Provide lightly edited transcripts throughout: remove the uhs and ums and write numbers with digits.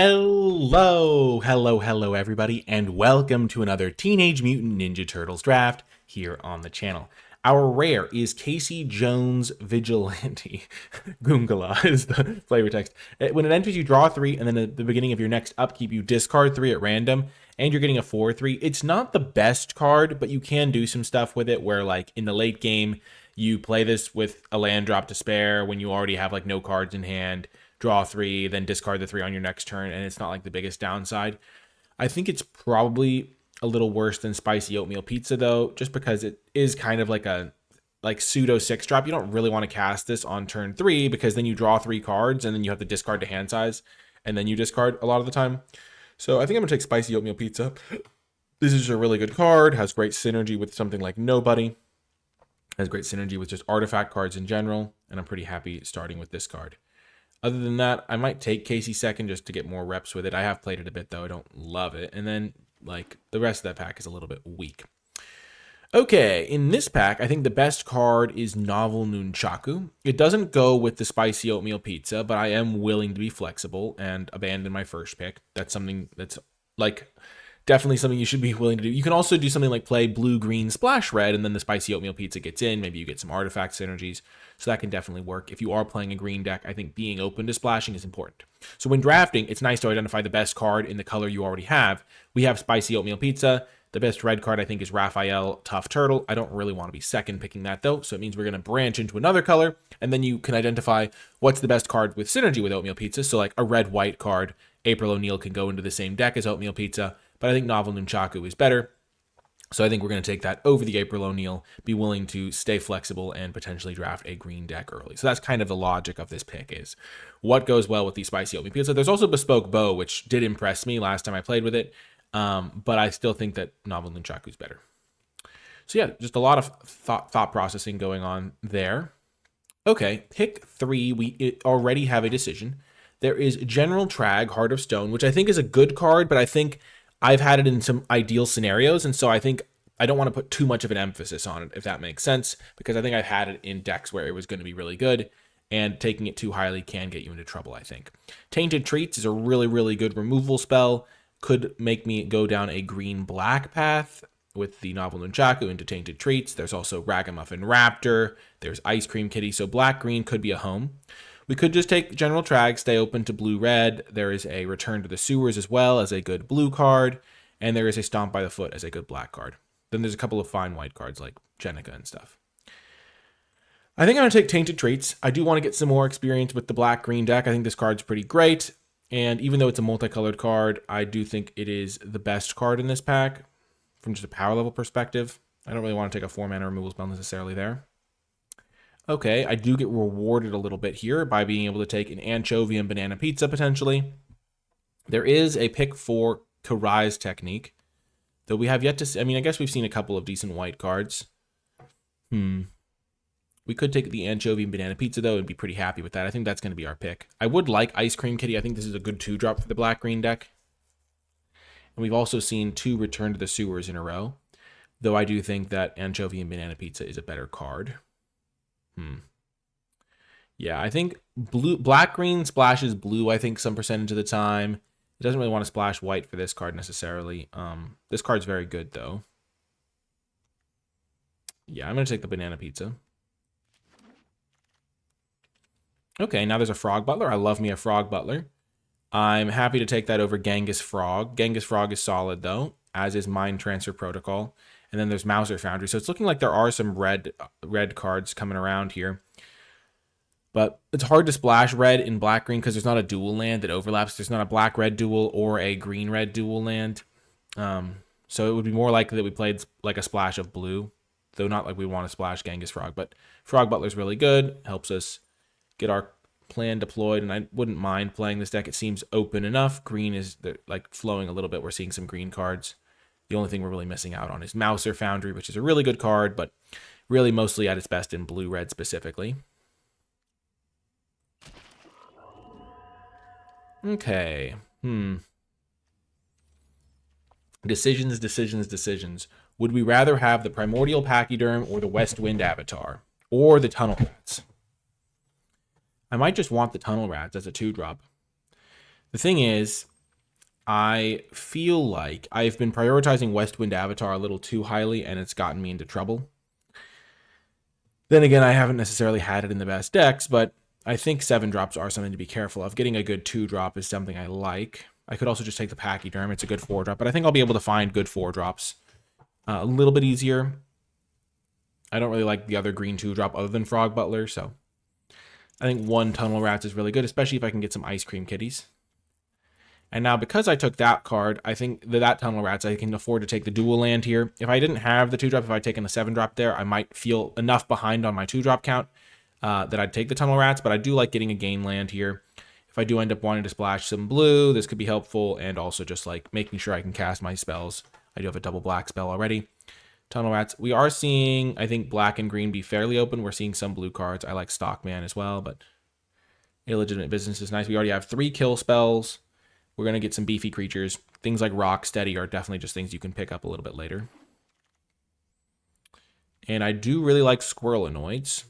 Hello, everybody, and welcome to another Teenage Mutant Ninja Turtles draft here on the channel. Our rare is Casey Jones Vigilante. Goongala is the flavor text. When it enters, you draw 3, and then at the beginning of your next upkeep, you discard 3 at random, and you're getting a 4/3. It's not the best card, but you can do some stuff with it where, like, in the late game, you play this with a land drop to spare when you already have, like, no cards in hand. Draw 3, then discard the 3 on your next turn, and it's not like the biggest downside. I think it's probably a little worse than Spicy Oatmeal Pizza, though, just because it is kind of like a pseudo 6-drop. You don't really want to cast this on turn 3 because then you draw 3 cards, and then you have to discard to hand size, and then you discard a lot of the time. So I think I'm going to take Spicy Oatmeal Pizza. This is a really good card, has great synergy with something like Nobody, has great synergy with just artifact cards in general, and I'm pretty happy starting with this card. Other than that, I might take Casey second just to get more reps with it. I have played it a bit, though. I don't love it. And then, like, the rest of that pack is a little bit weak. Okay, in this pack, I think the best card is Novel Nunchaku. It doesn't go with the Spicy Oatmeal Pizza, but I am willing to be flexible and abandon my first pick. That's something that's, like, definitely something you should be willing to do. You can also do something like play blue, green, splash red, and then the Spicy Oatmeal Pizza gets in. Maybe you get some artifact synergies. So that can definitely work. If you are playing a green deck, I think being open to splashing is important. So when drafting, it's nice to identify the best card in the color you already have. We have Spicy Oatmeal Pizza. The best red card, I think, is Raphael Tough Turtle. I don't really want to be second picking that, though. So it means we're going to branch into another color, and then you can identify what's the best card with synergy with Oatmeal Pizza. So like a red-white card, April O'Neil can go into the same deck as Oatmeal Pizza, but I think Novel Nunchaku is better. So I think we're going to take that over the April O'Neil, be willing to stay flexible, and potentially draft a green deck early. So that's kind of the logic of this pick, is what goes well with the Spicy Oatmeal Pizza. There's also Bespoke Bow, which did impress me last time I played with it, but I still think that Novel Nunchaku is better. So yeah, just a lot of thought processing going on there. Okay, pick 3, we already have a decision. There is General Trag, Heart of Stone, which I think is a good card, but I think I've had it in some ideal scenarios, and so I think I don't want to put too much of an emphasis on it, if that makes sense, because I think I've had it in decks where it was going to be really good, and taking it too highly can get you into trouble, I think. Tainted Treats is a really, really good removal spell. Could make me go down a green-black path with the Novel Nunchaku into Tainted Treats. There's also Ragamuffin Raptor. There's Ice Cream Kitty, so black-green could be a home. We could just take General Trag, stay open to blue-red. There is a Return to the Sewers as well as a good blue card, and there is a Stomp by the Foot as a good black card. Then there's a couple of fine white cards like Jenica and stuff. I think I'm going to take Tainted Treats. I do want to get some more experience with the black-green deck. I think this card's pretty great, and even though it's a multicolored card, I do think it is the best card in this pack from just a power level perspective. I don't really want to take a 4-mana removal spell necessarily there. Okay, I do get rewarded a little bit here by being able to take an Anchovy and Banana Pizza, potentially. There is a pick for Karai's Technique, though we have yet to see. I mean, I guess we've seen a couple of decent white cards. We could take the Anchovy and Banana Pizza, though, and be pretty happy with that. I think that's going to be our pick. I would like Ice Cream Kitty. I think this is a good 2-drop for the black-green deck. And we've also seen 2 Return to the Sewers in a row, though I do think that Anchovy and Banana Pizza is a better card. Yeah, I think black-green splashes blue, I think, some percentage of the time. It doesn't really want to splash white for this card necessarily. This card's very good, though. Yeah, I'm going to take the Banana Pizza. Okay, now there's a Frog Butler. I love me a Frog Butler. I'm happy to take that over Genghis Frog. Genghis Frog is solid, though, as is Mind Transfer Protocol. And then there's Mouser Foundry. So it's looking like there are some red cards coming around here. But it's hard to splash red in black-green because there's not a dual land that overlaps. There's not a black-red dual or a green-red dual land. So it would be more likely that we played like a splash of blue, though not like we want to splash Genghis Frog. But Frog Butler's really good. Helps us get our plan deployed, and I wouldn't mind playing this deck. It seems open enough. Green is like flowing a little bit. We're seeing some green cards. The only thing we're really missing out on is Mouser Foundry, which is a really good card, but really mostly at its best in blue-red specifically. Okay. Decisions. Would we rather have the Primordial Pachyderm or the West Wind Avatar? Or the Tunnel Rats? I might just want the Tunnel Rats as a 2-drop. The thing is, I feel like I've been prioritizing Westwind Avatar a little too highly, and it's gotten me into trouble. Then again, I haven't necessarily had it in the best decks, but I think 7-drops are something to be careful of. Getting a good 2-drop is something I like. I could also just take the Pachyderm. It's a good 4-drop, but I think I'll be able to find good 4-drops a little bit easier. I don't really like the other green 2-drop other than Frog Butler, so I think 1 Tunnel Rats is really good, especially if I can get some Ice Cream Kitties. And now, because I took that card, I think that Tunnel Rats, I can afford to take the dual land here. If I didn't have the 2-drop, if I'd taken the 7-drop there, I might feel enough behind on my 2-drop count that I'd take the Tunnel Rats, but I do like getting a gain land here. If I do end up wanting to splash some blue, this could be helpful, and also just like making sure I can cast my spells. I do have a double black spell already. Tunnel Rats. We are seeing, I think, black and green be fairly open. We're seeing some blue cards. I like Stockman as well, but Illegitimate Business is nice. We already have 3 kill spells. We're going to get some beefy creatures. Things like Rock Steady are definitely just things you can pick up a little bit later. And I do really like Squirrelinoids.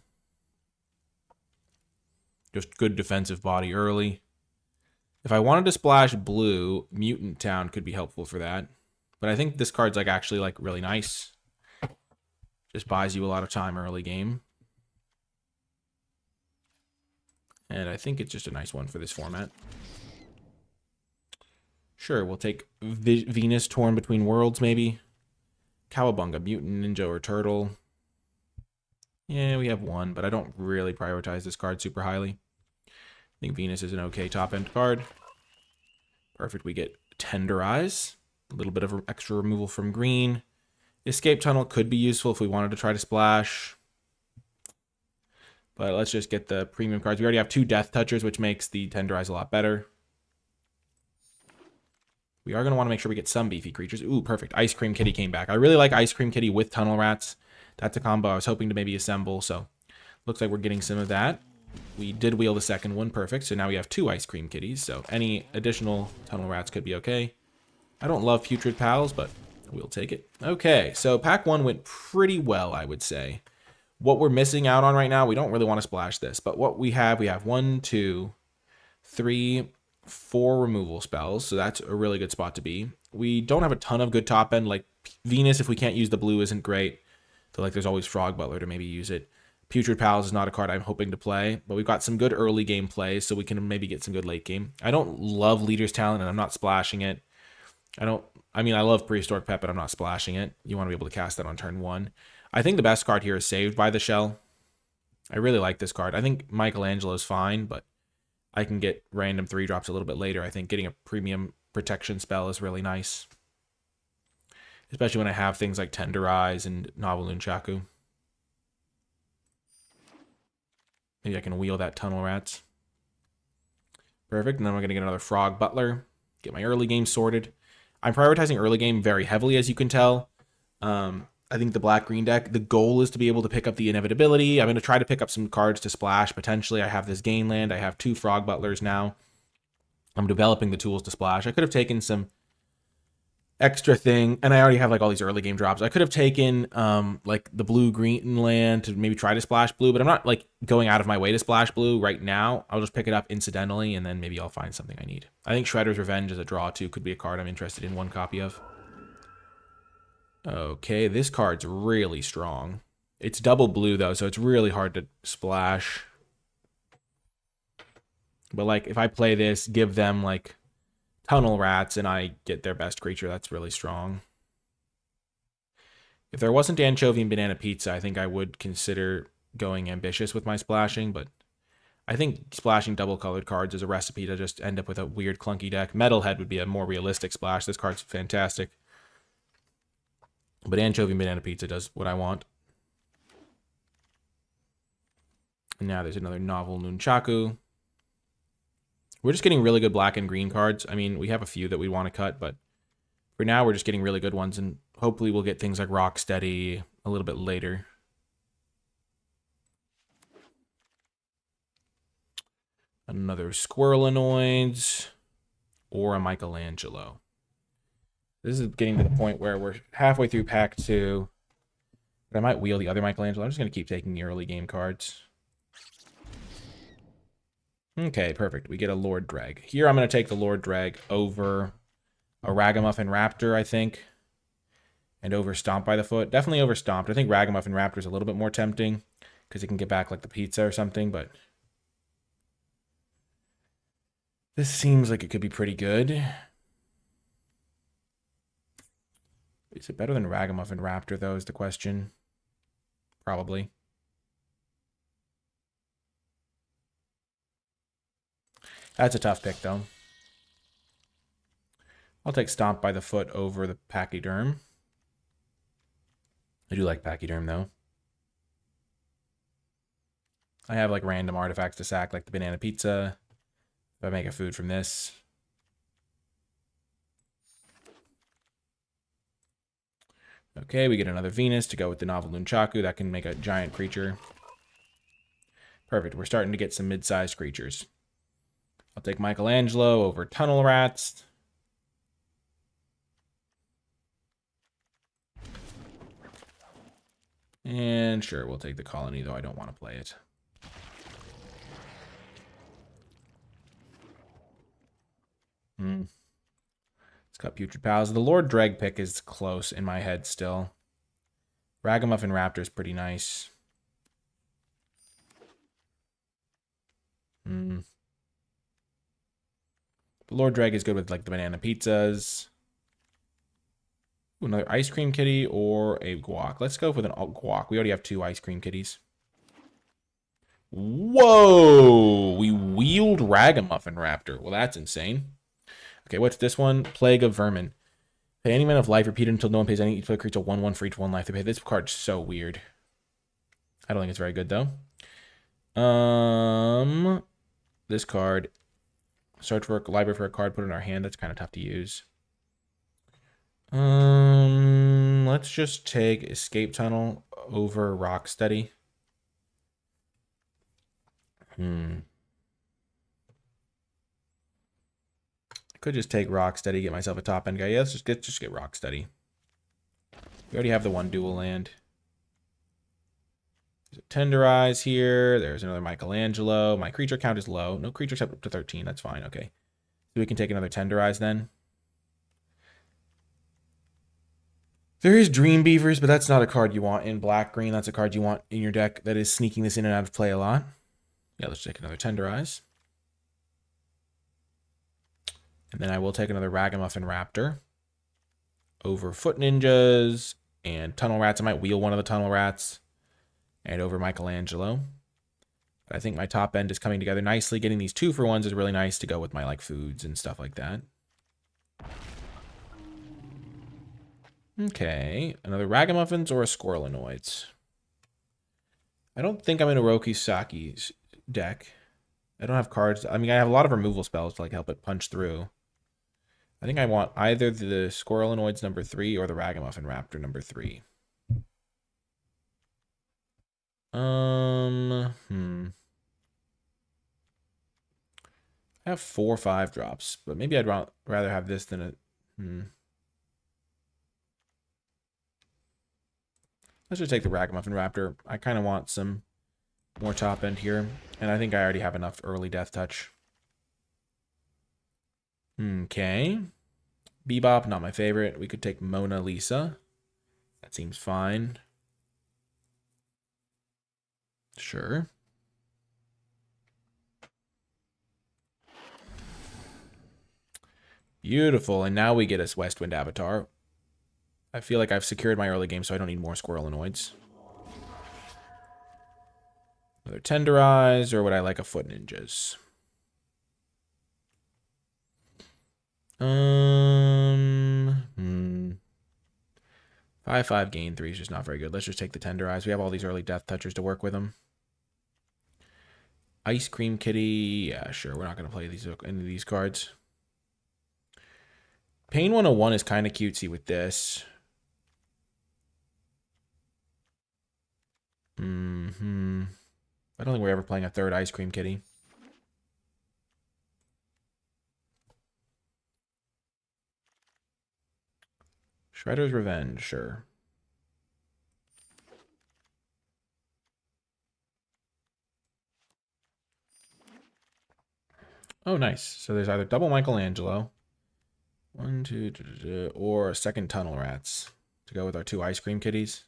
Just good defensive body early. If I wanted to splash blue, Mutant Town could be helpful for that. But I think this card's like actually like really nice. Just buys you a lot of time early game. And I think it's just a nice one for this format. Sure, we'll take Venus Torn Between Worlds, maybe. Cowabunga, Mutant, Ninja, or Turtle. Yeah, we have 1, but I don't really prioritize this card super highly. I think Venus is an okay top-end card. Perfect, we get Tenderize. A little bit of extra removal from green. Escape Tunnel could be useful if we wanted to try to splash. But let's just get the premium cards. We already have 2 Death Touchers, which makes the Tenderize a lot better. We are going to want to make sure we get some beefy creatures. Ooh, perfect. Ice Cream Kitty came back. I really like Ice Cream Kitty with Tunnel Rats. That's a combo I was hoping to maybe assemble, so looks like we're getting some of that. We did wheel the second one, perfect. So now we have 2 Ice Cream Kitties, so any additional Tunnel Rats could be okay. I don't love Putrid Pals, but we'll take it. Okay, so pack 1 went pretty well, I would say. What we're missing out on right now, we don't really want to splash this, but what we have 1, 2, 3, 4 removal spells, so that's a really good spot to be. We don't have a ton of good top end, like Venus, if we can't use the blue, isn't great. So like there's always Frog Butler to maybe use it. Putrid Pals is not a card I'm hoping to play, but we've got some good early game plays, so we can maybe get some good late game. I don't love Leader's Talent, and I'm not splashing it. I love Prehistoric Pet, but I'm not splashing it. You want to be able to cast that on turn 1. I think the best card here is Saved by the Shell. I really like this card. I think Michelangelo's fine, but I can get random 3-drops a little bit later. I think getting a premium protection spell is really nice. Especially when I have things like Tenderize and Novel Nunchaku. Maybe I can wheel that Tunnel Rats. Perfect. And then we're going to get another Frog Butler. Get my early game sorted. I'm prioritizing early game very heavily, as you can tell. I think the black-green deck, the goal is to be able to pick up the Inevitability. I'm going to try to pick up some cards to splash, potentially. I have this Gain Land. I have 2 Frog Butlers now. I'm developing the tools to splash. I could have taken some extra thing, and I already have like all these early game drops. I could have taken like the blue-green land to maybe try to splash blue, but I'm not like going out of my way to splash blue right now. I'll just pick it up incidentally, and then maybe I'll find something I need. I think Shredder's Revenge as a draw, too, could be a card I'm interested in 1 copy of. Okay, this card's really strong. It's double blue, though, so it's really hard to splash. But, like, if I play this, give them, like, Tunnel Rats, and I get their best creature, that's really strong. If there wasn't Anchovy and Banana Pizza, I think I would consider going ambitious with my splashing, but I think splashing double-colored cards is a recipe to just end up with a weird, clunky deck. Metalhead would be a more realistic splash. This card's fantastic. But Anchovy and Banana Pizza does what I want. And now there's another Novel Nunchaku. We're just getting really good black and green cards. I mean, we have a few that we want to cut, but for now we're just getting really good ones, and hopefully we'll get things like Rock Steady a little bit later. Another Squirrelinoids or a Michelangelo. This is getting to the point where we're halfway through pack 2. But I might wheel the other Michelangelo. I'm just going to keep taking the early game cards. Okay, perfect. We get a Lord Drag. Here I'm going to take the Lord Drag over a Ragamuffin Raptor, I think. And over Stomp by the Foot. Definitely over Stomped. I think Ragamuffin Raptor is a little bit more tempting because it can get back like the pizza or something, but this seems like it could be pretty good. Is it better than Ragamuffin Raptor, though, is the question. Probably. That's a tough pick, though. I'll take Stomp by the Foot over the Pachyderm. I do like Pachyderm, though. I have, like, random artifacts to sack, like the Banana Pizza. If I make a food from this. Okay, we get another Venus to go with the Novel Nunchaku. That can make a giant creature. Perfect. We're starting to get some mid-sized creatures. I'll take Michelangelo over Tunnel Rats. And sure, we'll take the Colony, though I don't want to play it. It's got Putrid Pals. The Lord Dreg pick is close in my head still. Ragamuffin Raptor is pretty nice. The Lord Dreg is good with like the Banana Pizzas. Ooh, another Ice Cream Kitty or a Guac. Let's go with an Guac. We already have 2 Ice Cream Kitties. Whoa! We wheeled Ragamuffin Raptor. Well, that's insane. Okay, what's this one? Plague of Vermin. Pay any amount of life repeated until no one pays any. Each player creates a 1/1 for each 1 life they pay. This card's so weird. I don't think it's very good, though. This card. Search for a library for a card, put it in our hand. That's kind of tough to use. Let's just take Escape Tunnel over Rocksteady. I could just take Rocksteady, get myself a top end guy. Yeah, let's just get Rocksteady. We already have the 1 dual land. There's a Tenderize here. There's another Michelangelo. My creature count is low. No creatures up to 13. That's fine. Okay. So we can take another Tenderize then. There is Dream Beavers, but that's not a card you want in black-green. That's a card you want in your deck that is sneaking this in and out of play a lot. Yeah, let's take another Tenderize. And then I will take another Ragamuffin Raptor over Foot Ninjas and Tunnel Rats. I might wheel one of the Tunnel Rats and over Michelangelo. But I think my top end is coming together nicely. Getting these 2-for-1s is really nice to go with my like foods and stuff like that. Okay, another Ragamuffins or a Squirrelinoids. I don't think I'm in a Rokisaki's deck. I don't have cards. I mean, I have a lot of removal spells to like help it punch through. I think I want either the Squirrelinoids number 3 or the Ragamuffin Raptor number 3. I have 4 5-drops, but maybe I'd rather have this than a... Let's just take the Ragamuffin Raptor. I kind of want some more top end here, and I think I already have enough early Death Touch. Okay. Bebop, not my favorite. We could take Mona Lisa. That seems fine. Sure. Beautiful, and now we get us Westwind Avatar. I feel like I've secured my early game, so I don't need more Squirrelinoids. Another Tenderize, or would I like a Foot Ninjas? 5/5 gain 3 is just not very good. Let's just take the Tenderize. We have all these early Death Touchers to work with them. Ice Cream Kitty. Yeah, sure. We're not going to play any of these cards. Pain 101 is kind of cutesy with this. I don't think we're ever playing a 3rd Ice Cream Kitty. Shredder's Revenge, sure. Oh, nice. So there's either double Michelangelo, or a second Tunnel Rats to go with our 2 Ice Cream Kitties.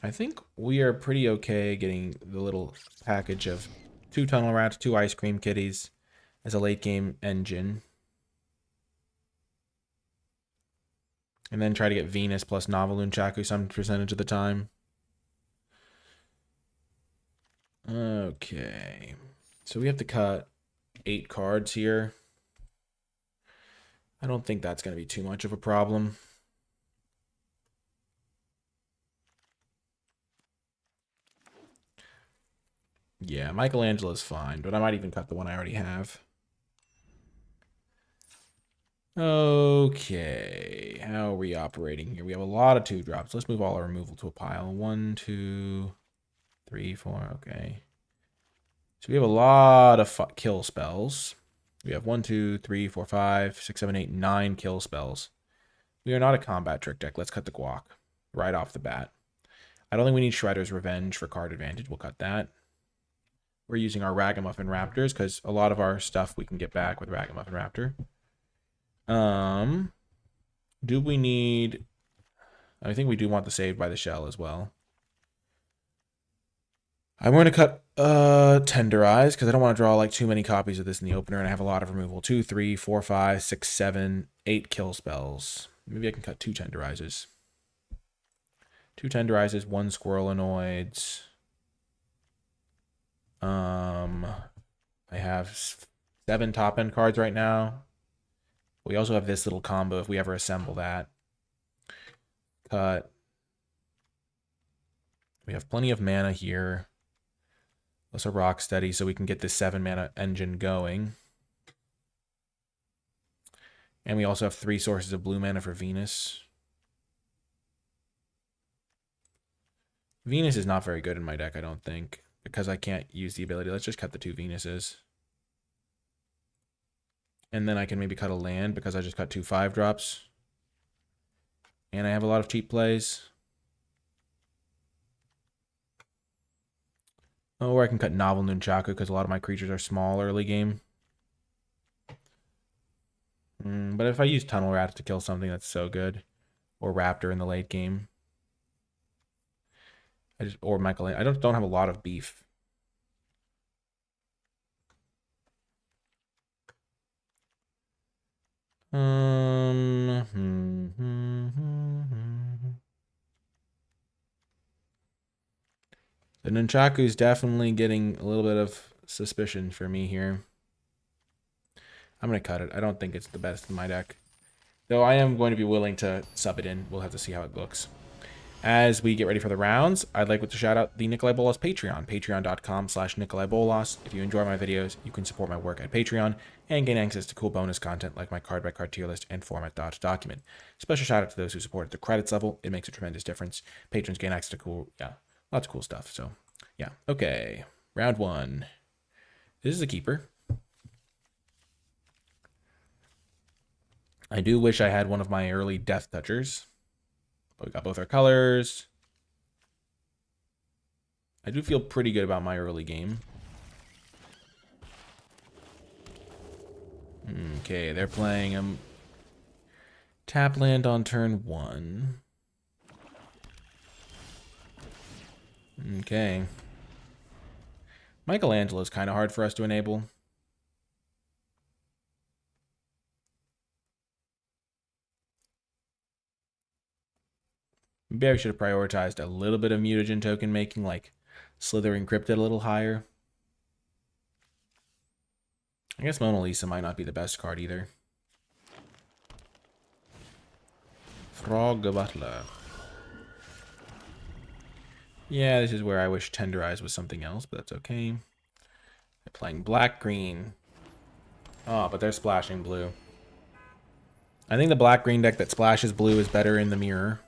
I think we are pretty okay getting the little package of 2 Tunnel Rats, 2 Ice Cream Kitties as a late game engine. And then try to get Venus plus Novolune Chaku some percentage of the time. Okay. So we have to cut 8 cards here. I don't think that's going to be too much of a problem. Yeah, Michelangelo's fine, but I might even cut the one I already have. Okay, how are we operating here? We have a lot of 2-drops. Let's move all our removal to a pile. 1, 2, 3, 4. Okay. So we have a lot of kill spells. We have 1, 2, 3, 4, 5, 6, 7, 8, 9 kill spells. We are not a combat trick deck. Let's cut the guac right off the bat. I don't think we need Shredder's Revenge for card advantage. We'll cut that. We're using our Ragamuffin Raptors because a lot of our stuff we can get back with Ragamuffin Raptor. Do we need... I think we do want the Saved by the Shell as well. I'm going to cut Tenderize because I don't want to draw like too many copies of this in the opener, and I have a lot of removal. 2, 3, 4, 5, 6, 7, 8 kill spells. Maybe I can cut 2 Tenderizes. 2 Tenderizes, 1 Squirrelinoids. I have 7 top end cards right now. We also have this little combo if we ever assemble that. Cut. We have plenty of mana here. Also Rocksteady so we can get this 7 mana engine going. And we also have 3 sources of blue mana for Venus. Venus is not very good in my deck, I don't think, because I can't use the ability. Let's just cut the 2 Venuses. And then I can maybe cut a land because I just cut 2 5-drops. And I have a lot of cheap plays. Or I can cut Novel Nunchaku because a lot of my creatures are small early game. But if I use Tunnel Rats to kill something, that's so good. Or Raptor in the late game. Or Michael. I don't have a lot of beef. The Nunchaku is definitely getting a little bit of suspicion for me here. I'm going to cut it. I don't think it's the best in my deck. Though I am going to be willing to sub it in. We'll have to see how it looks. As we get ready for the rounds, I'd like to shout out the NicolaiBolas Patreon, patreon.com/NicolaiBolas. If you enjoy my videos, you can support my work at Patreon and gain access to cool bonus content like my card-by-card tier list and format.document. Special shout out to those who support at the credits level. It makes a tremendous difference. Patrons gain access to lots of cool stuff. So, yeah. Okay. Round 1. This is a keeper. I do wish I had one of my early Death Touchers. But we got both our colors. I do feel pretty good about my early game. Okay, they're playing tap land on turn 1. Okay. Michelangelo is kind of hard for us to enable. Maybe I should have prioritized a little bit of mutagen token making, like Slithering Cryptid a little higher. I guess Mona Lisa might not be the best card either. Frog Butler. Yeah, this is where I wish Tenderize was something else, but that's okay. They're playing black-green. Oh, but they're splashing blue. I think the black-green deck that splashes blue is better in the mirror,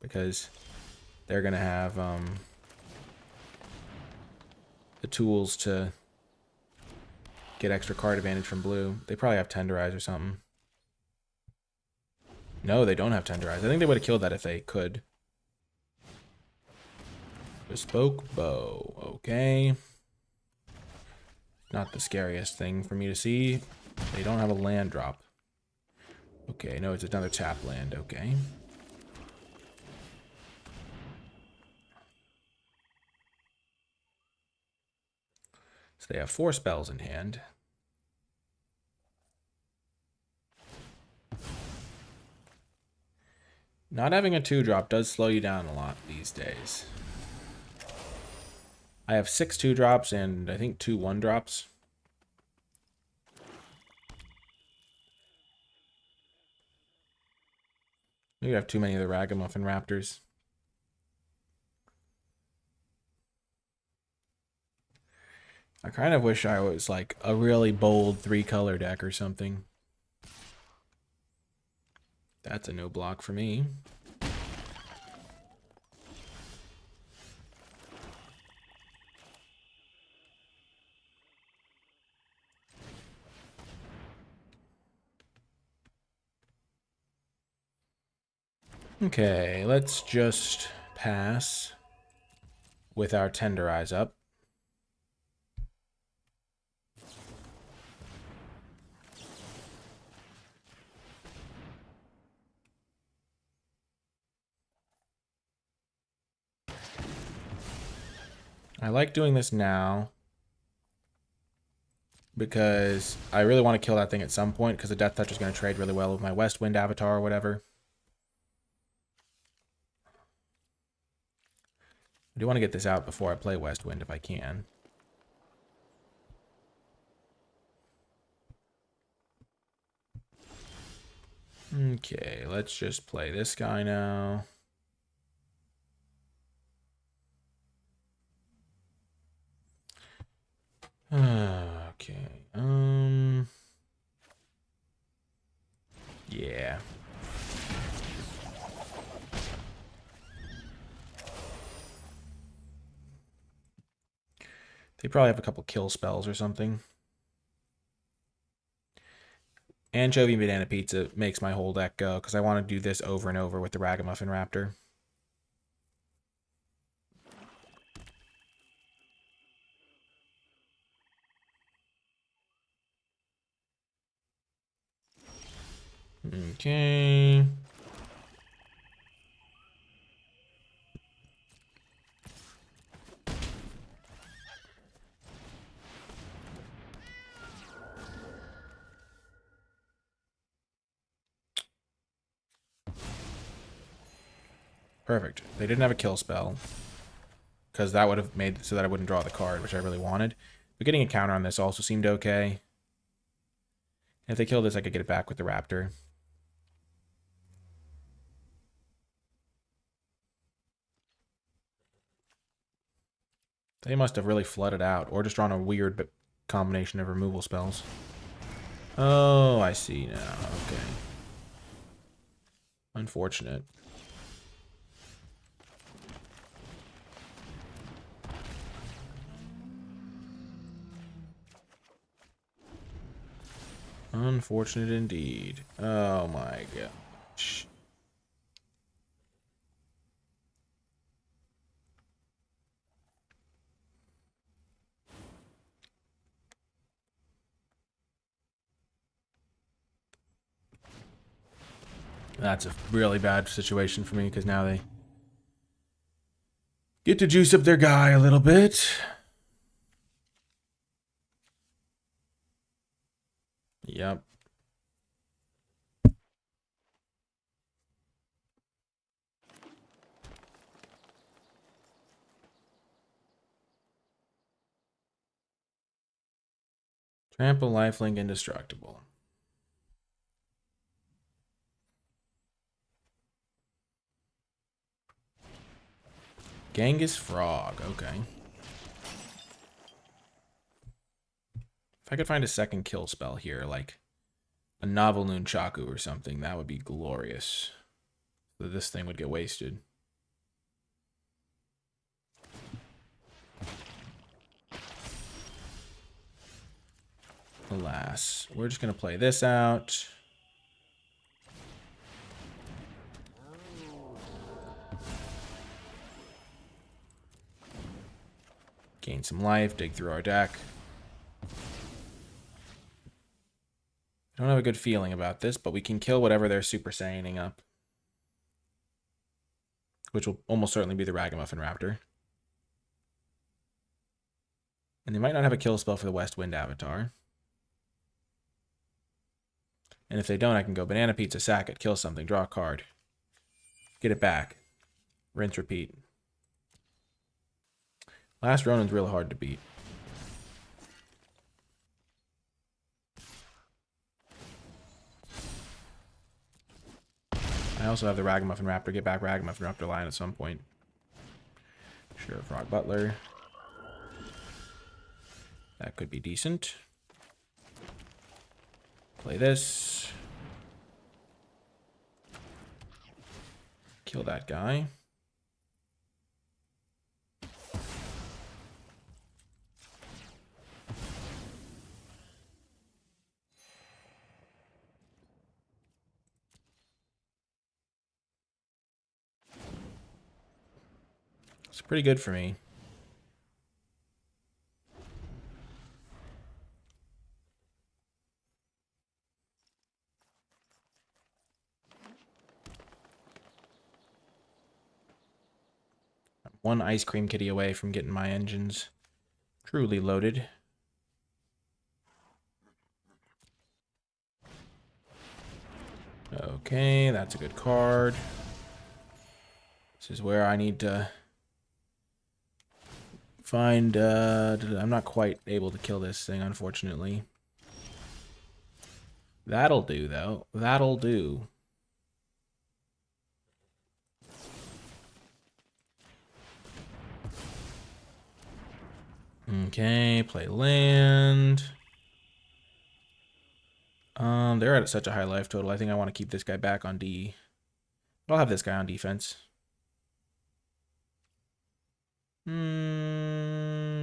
because they're going to have the tools to get extra card advantage from blue. They probably have Tenderize or something. No, they don't have Tenderize. I think they would have killed that if they could. Bespoke bow. Okay. Not the scariest thing for me to see. They don't have a land drop. Okay, no, it's another tap land. Okay. So they have 4 spells in hand. Not having a 2-drop does slow you down a lot these days. I have 6 2-drops and I think 2 1-drops. Maybe I have too many of the Ragamuffin Raptors. I kind of wish I was like a really bold 3-color deck or something. That's a no block for me. Okay, let's just pass with our Tenderize up. I like doing this now because I really want to kill that thing at some point because the Death Touch is going to trade really well with my West Wind avatar or whatever. I do want to get this out before I play West Wind if I can. Okay, let's just play this guy now. Okay. Yeah. They probably have a couple kill spells or something. Anchovy Banana Pizza makes my whole deck go because I want to do this over and over with the Ragamuffin Raptor. Okay. Perfect. They didn't have a kill spell because that would have made so that I wouldn't draw the card, which I really wanted. But getting a counter on this also seemed okay. If they kill this, I could get it back with the Raptor. They must have really flooded out or just drawn a weird combination of removal spells. Oh, I see now. Okay. Unfortunate. Unfortunate indeed. Oh my gosh. That's a really bad situation for me because now they get to juice up their guy a little bit. Yep. Trample, lifelink, indestructible. Genghis Frog, okay. If I could find a second kill spell here, like a Novel Nunchaku or something, that would be glorious. So this thing would get wasted. Alas. We're just going to play this out. Gain some life, dig through our deck. I don't have a good feeling about this, but we can kill whatever they're Super Saiyaning up. Which will almost certainly be the Ragamuffin Raptor. And they might not have a kill spell for the West Wind Avatar. And if they don't, I can go Banana Pizza, sack it, kill something, draw a card. Get it back. Rinse, repeat. Last Ronin's real hard to beat. I also have the Ragamuffin Raptor. Get back Ragamuffin Raptor line at some point. Sure, Frog Butler. That could be decent. Play this. Kill that guy. It's pretty good for me. I'm one ice cream kitty away from getting my engines truly loaded. Okay, that's a good card. This is where I need to find... I'm not quite able to kill this thing, unfortunately. That'll do, though. That'll do. Okay, play land. They're at such a high life total. I think I want to keep this guy back on D. I'll have this guy on defense.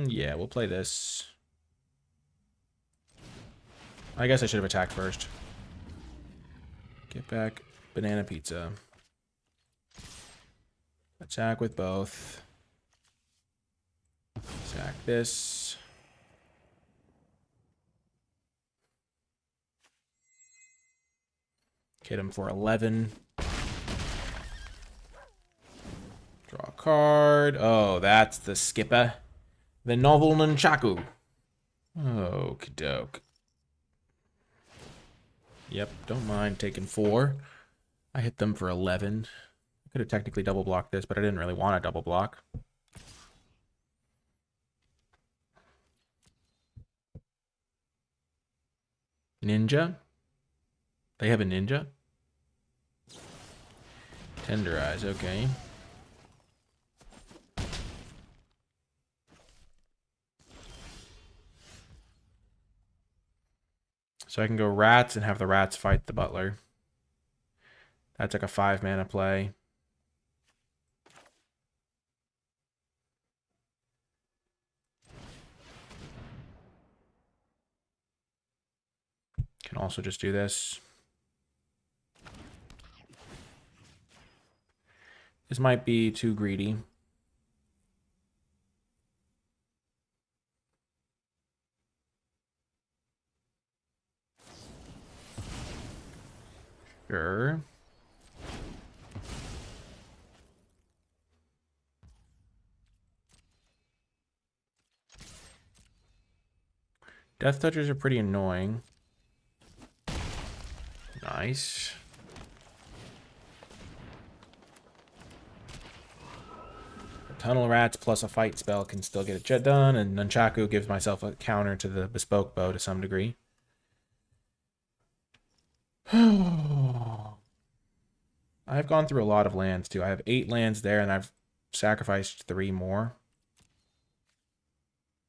Yeah, we'll play this. I guess I should have attacked first. Get back Banana Pizza. Attack with both. Attack this. Hit him for 11. Draw a card. Oh, that's the skipper. The novel Nunchaku. Okie doke. Yep, don't mind taking 4. I hit them for 11. I could have technically double blocked this, but I didn't really want to double block. Ninja. They have a ninja. Tenderize, okay. So I can go rats and have the rats fight the butler. That's like a 5 mana play. Can also just do this. This might be too greedy. Sure. Death Touchers are pretty annoying. Nice. Tunnel Rats plus a fight spell can still get it done, and Nunchaku gives myself a counter to the Bespoke Bow to some degree. I've gone through a lot of lands, too. I have 8 lands there, and I've sacrificed 3 more.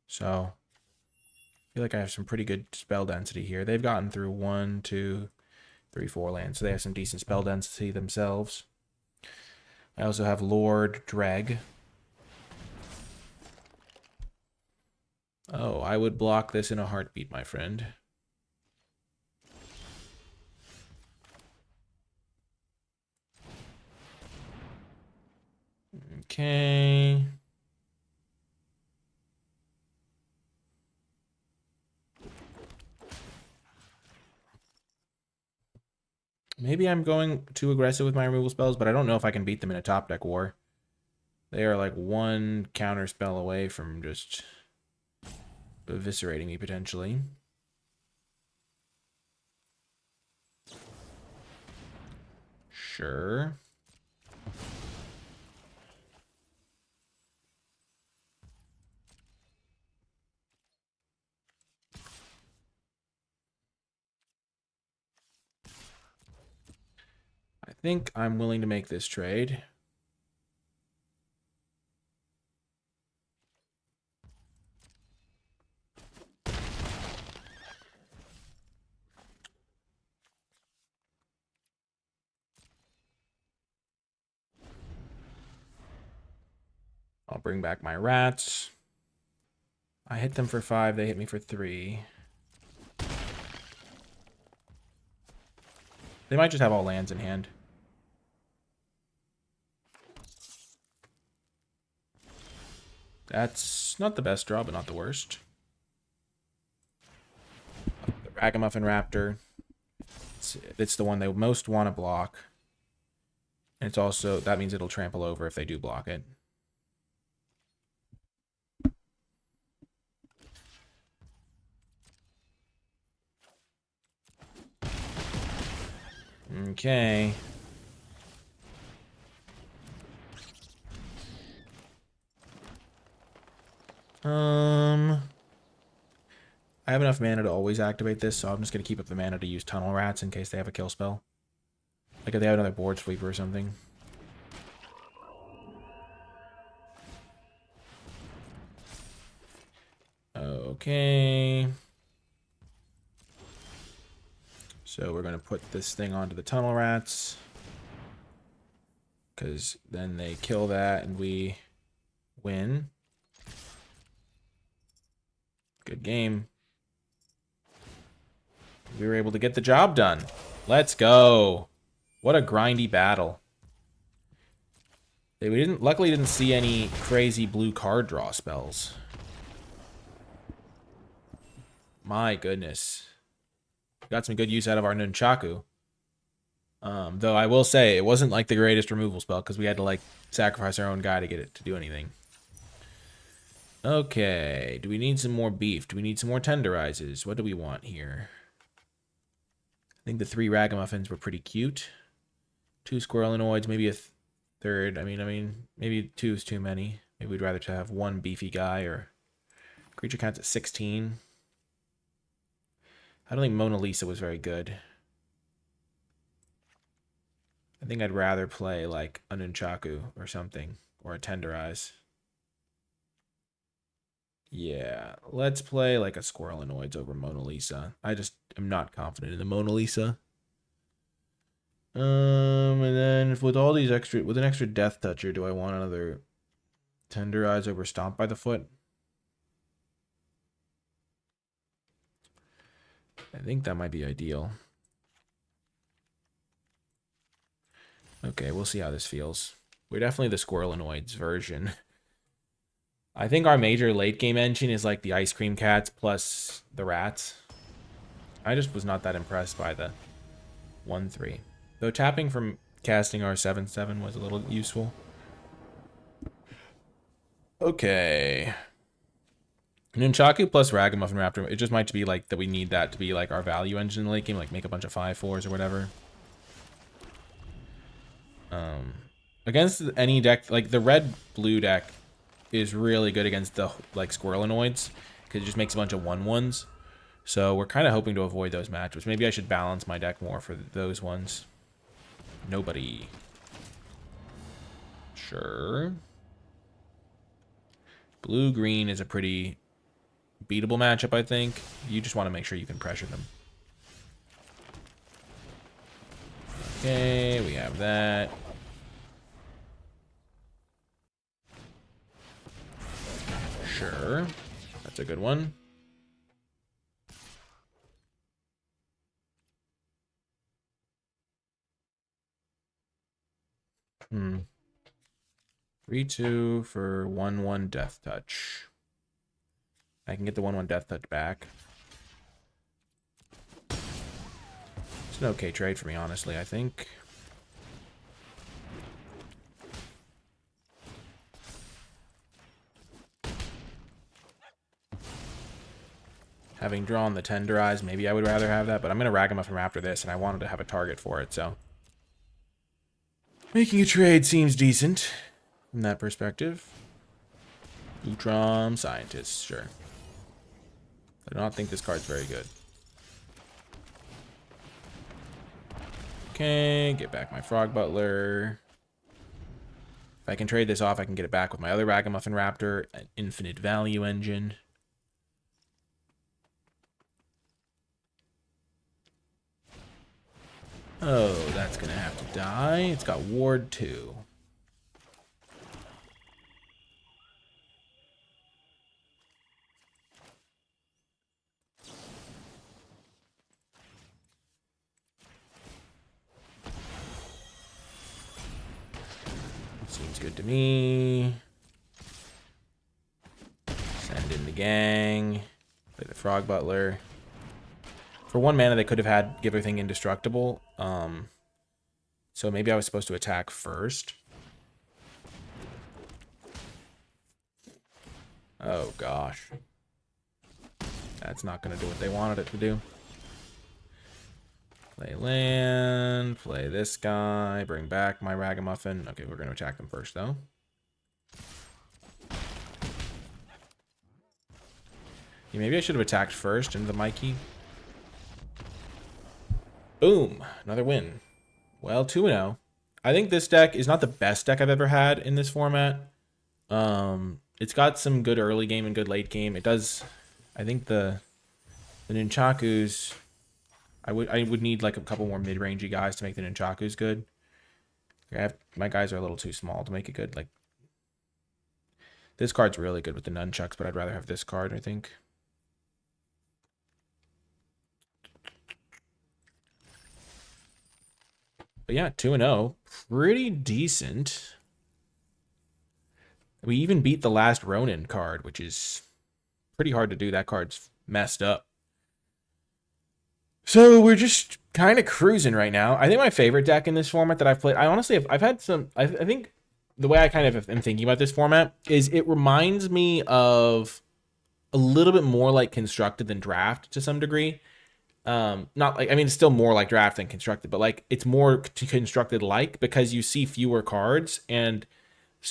So, I feel like I have some pretty good spell density here. They've gotten through 1, 2, 3, 4 lands, so they have some decent spell density themselves. I also have Lord Dreg. Oh, I would block this in a heartbeat, my friend. Okay. Maybe I'm going too aggressive with my removal spells, but I don't know if I can beat them in a top deck war. They are like one counter spell away from just eviscerating me potentially. Sure. I think I'm willing to make this trade. I'll bring back my rats. I hit them for 5, they hit me for 3. They might just have all lands in hand. That's not the best draw, but not the worst. The Ragamuffin Raptor. It's the one they most want to block. And it's also, that means it'll trample over if they do block it. Okay. I have enough mana to always activate this, so I'm just going to keep up the mana to use Tunnel Rats in case they have a kill spell. Like if they have another board sweeper or something. Okay. So we're going to put this thing onto the Tunnel Rats. Because then they kill that and we win. Good game. We were able to get the job done. Let's go. What a grindy battle. We luckily didn't see any crazy blue card draw spells. My goodness. Got some good use out of our Nunchaku. Though I will say, it wasn't like the greatest removal spell because we had to like sacrifice our own guy to get it to do anything. Okay, do we need some more beef? Do we need some more tenderizes? What do we want here? I think the 3 ragamuffins were pretty cute. 2 squirrelinoids, maybe a third. I mean, maybe 2 is too many. Maybe we'd rather to have 1 beefy guy or creature counts at 16. I don't think Mona Lisa was very good. I think I'd rather play like a Nunchaku or something, or a Tenderize. Yeah, let's play like a Squirrelinoids over Mona Lisa. I just am not confident in the Mona Lisa. And then with all these with an extra Death Toucher, do I want another Tenderize over Stomp by the Foot? I think that might be ideal. Okay, we'll see how this feels. We're definitely the Squirrelinoids version. I think our major late game engine is like the Ice Cream Cats plus the Rats. I just was not that impressed by the 1-3. Though tapping from casting our 7-7 was a little useful. Okay. Nunchaku plus Ragamuffin Raptor. It just might be like that we need that to be like our value engine in the late game. Like make a bunch of 5/4s or whatever. Against any deck, like the red-blue deck is really good against the like Squirrelinoids because it just makes a bunch of 1/1s. So we're kind of hoping to avoid those matchups. Maybe I should balance my deck more for those ones. Nobody. Sure. Blue-green is a pretty beatable matchup, I think. You just want to make sure you can pressure them. Okay, we have that. Sure. That's a good one. Hmm. 3-2 for 1-1 Death Touch. I can get the 1-1 Death Touch back. It's an okay trade for me, honestly, I think. Having drawn the Tenderize, maybe I would rather have that, but I'm going to Ragamuffin after this, and I wanted to have a target for it, so. Making a trade seems decent from that perspective. Utrom Scientist, sure. I do not think this card's very good. Okay, get back my Frog Butler. If I can trade this off, I can get it back with my other Ragamuffin Raptor, an infinite value engine. Oh, that's going to have to die. It's got Ward 2. Seems good to me. Send in the gang. Play the Frog Butler. For 1 mana, they could have had give everything indestructible. So maybe I was supposed to attack first. Oh, gosh. That's not going to do what they wanted it to do. Play land, play this guy, bring back my Ragamuffin. Okay, we're going to attack them first, though. Yeah, maybe I should have attacked first into the Mikey. Boom, another win. Well, 2-0. I think this deck is not the best deck I've ever had in this format. It's got some good early game and good late game. It does, I think the Nunchakus, I would need like a couple more mid-rangey guys to make the Nunchakus good. My guys are a little too small to make it good. Like, this card's really good with the Nunchucks, but I'd rather have this card, I think. But yeah, 2-0. Pretty decent. We even beat the last Ronin card, which is pretty hard to do. That card's messed up. So we're just kind of cruising right now. I think my favorite deck in this format that I've played, I honestly I've had some, I think the way I kind of am thinking about this format is it reminds me of a little bit more like Constructed than Draft to some degree. Not like, I mean, it's still more like Draft than Constructed, but like it's more Constructed like because you see fewer cards and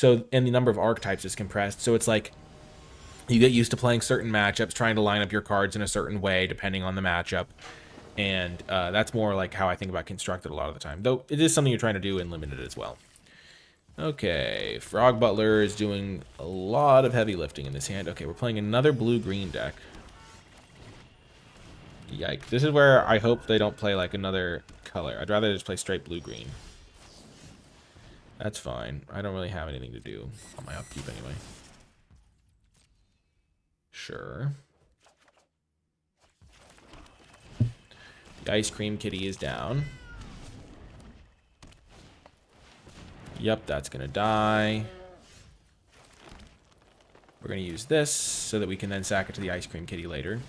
the number of archetypes is compressed. So it's like you get used to playing certain matchups, trying to line up your cards in a certain way depending on the matchup. And that's more like how I think about Constructed a lot of the time, though it is something you're trying to do in Limited as well. Okay, Frog Butler is doing a lot of heavy lifting in this hand. Okay, we're playing another blue-green deck. Yikes. This is where I hope they don't play like another color. I'd rather just play straight blue-green. That's fine. I don't really have anything to do on my upkeep anyway. Sure. The Ice Cream Kitty is down. Yep, that's going to die. We're going to use this so that we can then sack it to the Ice Cream Kitty later.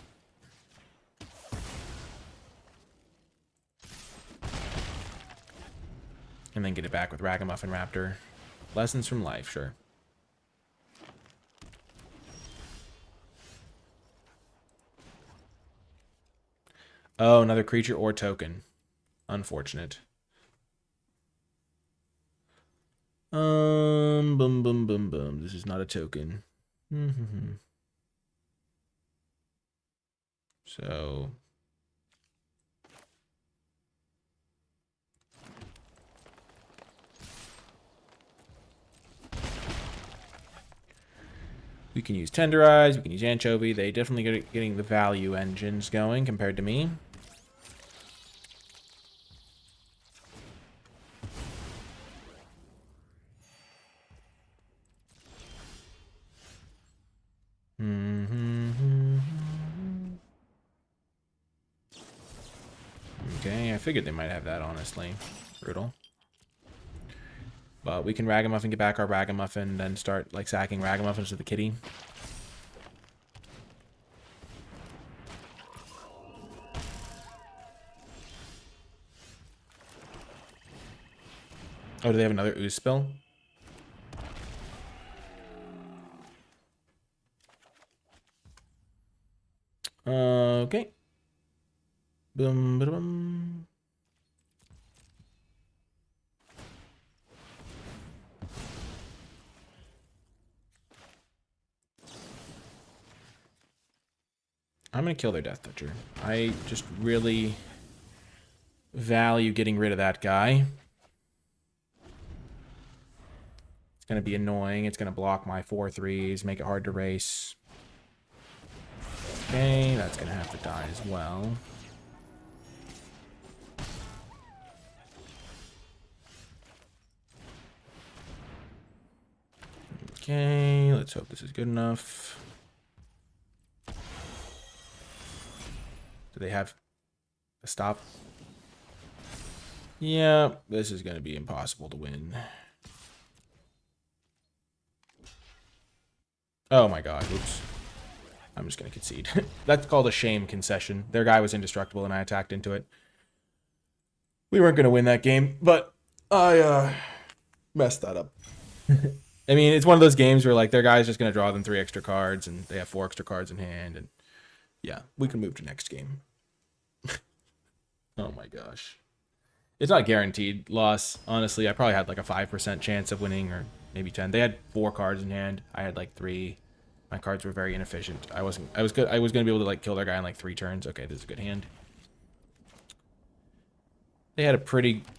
And then get it back with Ragamuffin Raptor. Lessons from life, sure. Oh, another creature or token. Unfortunate. Boom, boom, boom, boom. This is not a token. So... we can use Tenderize, we can use Anchovy. They definitely getting the value engines going compared to me. Okay, I figured they might have that, honestly. Brutal. But we can Ragamuffin, get back our Ragamuffin, then start like sacking Ragamuffins to the kitty. Oh, do they have another ooze spill? Okay. Boom, boom, boom. I'm going to kill their Death Toucher. I just really value getting rid of that guy. It's going to be annoying. It's going to block my 4/3s, make it hard to race. Okay, that's going to have to die as well. Okay, let's hope this is good enough. Do they have a stop? Yeah, this is going to be impossible to win. Oh my god, oops. I'm just going to concede. That's called a shame concession. Their guy was indestructible and I attacked into it. We weren't going to win that game, but I messed that up. I mean, it's one of those games where like their guy's just going to draw them 3 extra cards and they have 4 extra cards in hand. And yeah, we can move to next game. Oh my gosh. It's not guaranteed loss. Honestly, I probably had like a 5% chance of winning or maybe 10. They had 4 cards in hand. I had like 3. My cards were very inefficient. I was good. I was going to be able to like kill their guy in like 3 turns. Okay, this is a good hand. They had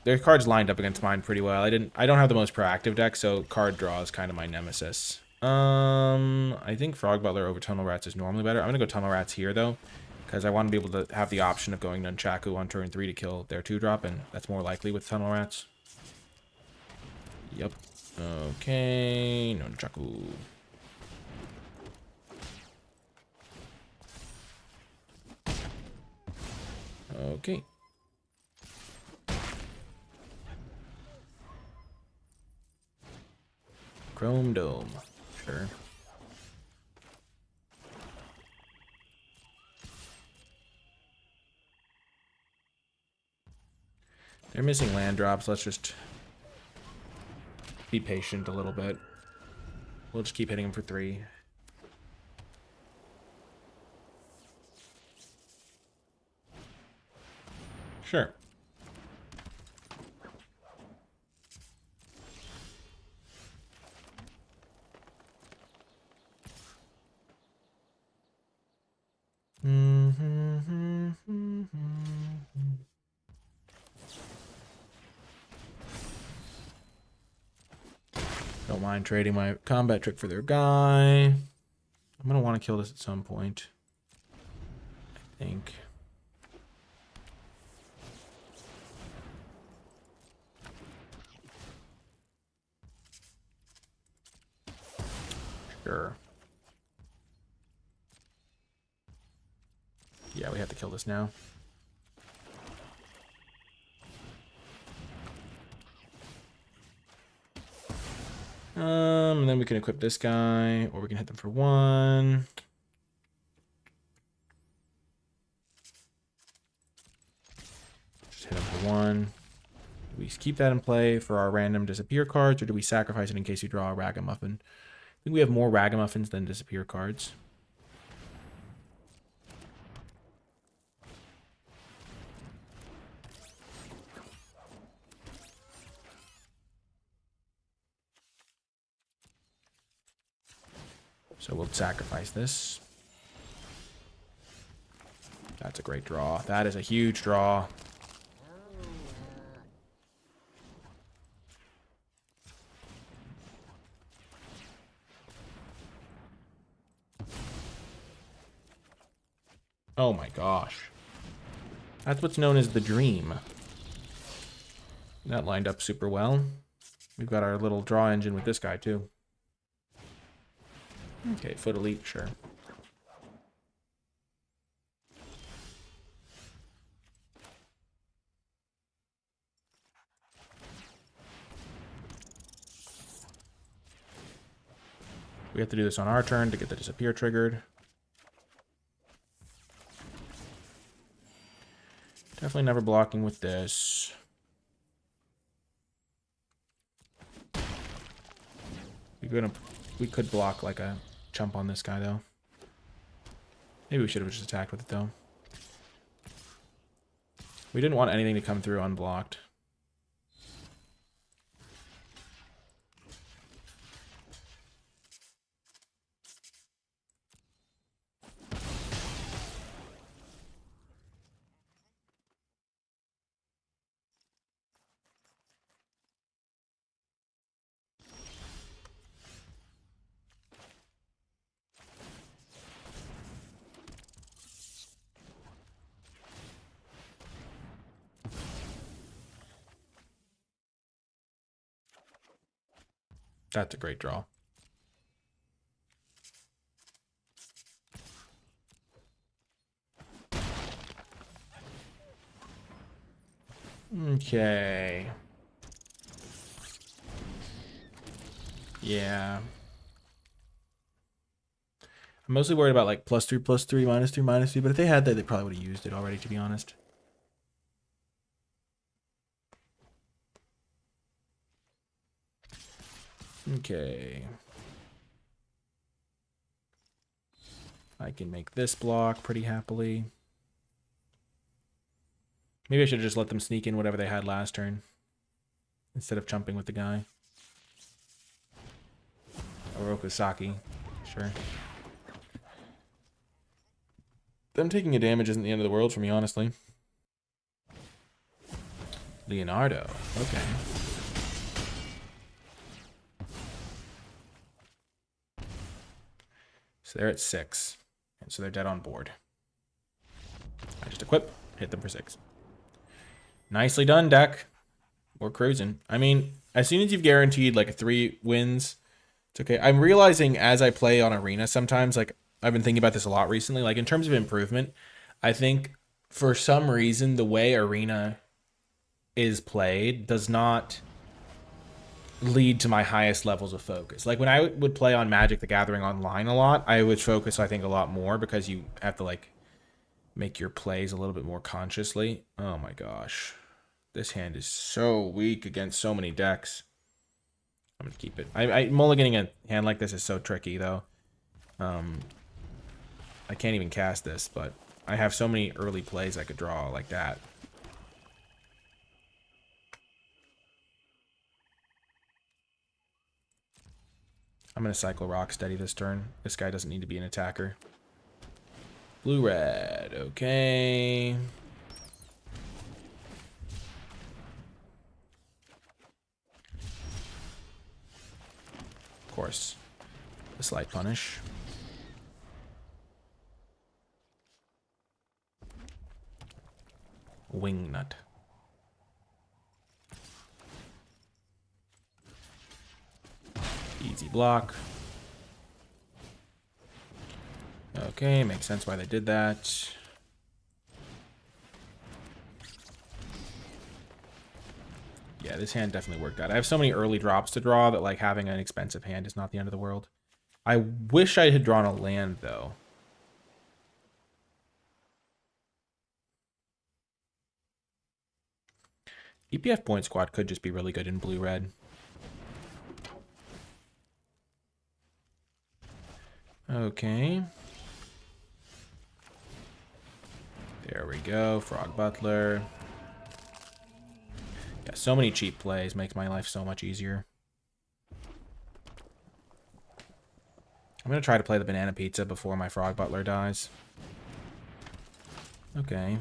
their cards lined up against mine pretty well. I don't have the most proactive deck, so card draw is kind of my nemesis. I think Frog Butler over Tunnel Rats is normally better. I'm gonna go Tunnel Rats here though, because I want to be able to have the option of going Nunchaku on turn 3 to kill their 2-drop, and that's more likely with Tunnel Rats. Yep. Okay, Nunchaku. Okay. Chrome Dome. Sure. They're missing land drops. Let's just be patient a little bit. We'll just keep hitting them for 3. Sure. Don't mind trading my combat trick for their guy. I'm gonna want to kill this at some point, I think. Sure. Yeah, we have to kill this now. And then we can equip this guy, or we can hit them for 1. Just hit them for 1. Do we keep that in play for our random disappear cards, or do we sacrifice it in case we draw a Ragamuffin? I think we have more Ragamuffins than disappear cards. So we'll sacrifice this. That's a great draw. That is a huge draw. Oh my gosh. That's what's known as the dream. That lined up super well. We've got our little draw engine with this guy too. Okay, Foot Elite, sure. We have to do this on our turn to get the disappear triggered. Definitely never blocking with this. We could block like a chump on this guy though. Maybe we should have just attacked with it though. We didn't want anything to come through unblocked. That's a great draw. Okay. Yeah. I'm mostly worried about like +3, +3, -3, -3, but if they had that, they probably would have used it already, to be honest. Okay. I can make this block pretty happily. Maybe I should have just let them sneak in whatever they had last turn instead of jumping with the guy. Orokusaki. Sure. Them taking a damage isn't the end of the world for me, honestly. Leonardo. Okay. So they're at 6. And so they're dead on board. I just equip, hit them for 6. Nicely done, deck. We're cruising. I mean, as soon as you've guaranteed like 3 wins, it's okay. I'm realizing as I play on Arena sometimes, like I've been thinking about this a lot recently, like in terms of improvement, I think for some reason the way Arena is played does not lead to my highest levels of focus. Like when I would play on Magic the Gathering online a lot, I would focus, I think, a lot more because you have to like make your plays a little bit more consciously. Oh my gosh. This hand is so weak against so many decks. I'm gonna keep it. Mulliganing a hand like this is so tricky though. I can't even cast this, but I have so many early plays I could draw like that. I'm gonna cycle Rocksteady this turn. This guy doesn't need to be an attacker. Blue-red, okay. Of course. The slight punish. Wingnut. Easy block. Okay, makes sense why they did that. Yeah, this hand definitely worked out. I have so many early drops to draw that like having an expensive hand is not the end of the world. I wish I had drawn a land though. EPF Point Squad could just be really good in blue-red. Okay. There we go. Frog Butler. Yeah, so many cheap plays makes my life so much easier. I'm going to try to play the Banana Pizza before my Frog Butler dies. Okay.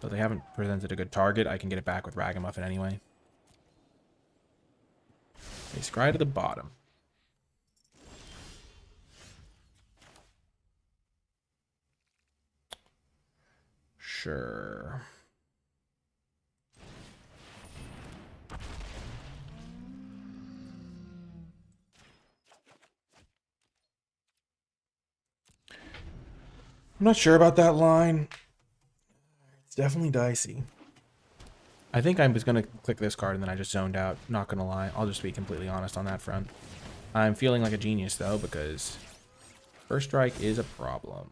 Though they haven't presented a good target, I can get it back with Ragamuffin anyway. Okay, scry to the bottom. Sure. I'm not sure about that line. It's definitely dicey. I think I was going to click this card and then I just zoned out. Not going to lie. I'll just be completely honest on that front. I'm feeling like a genius, though, because first strike is a problem.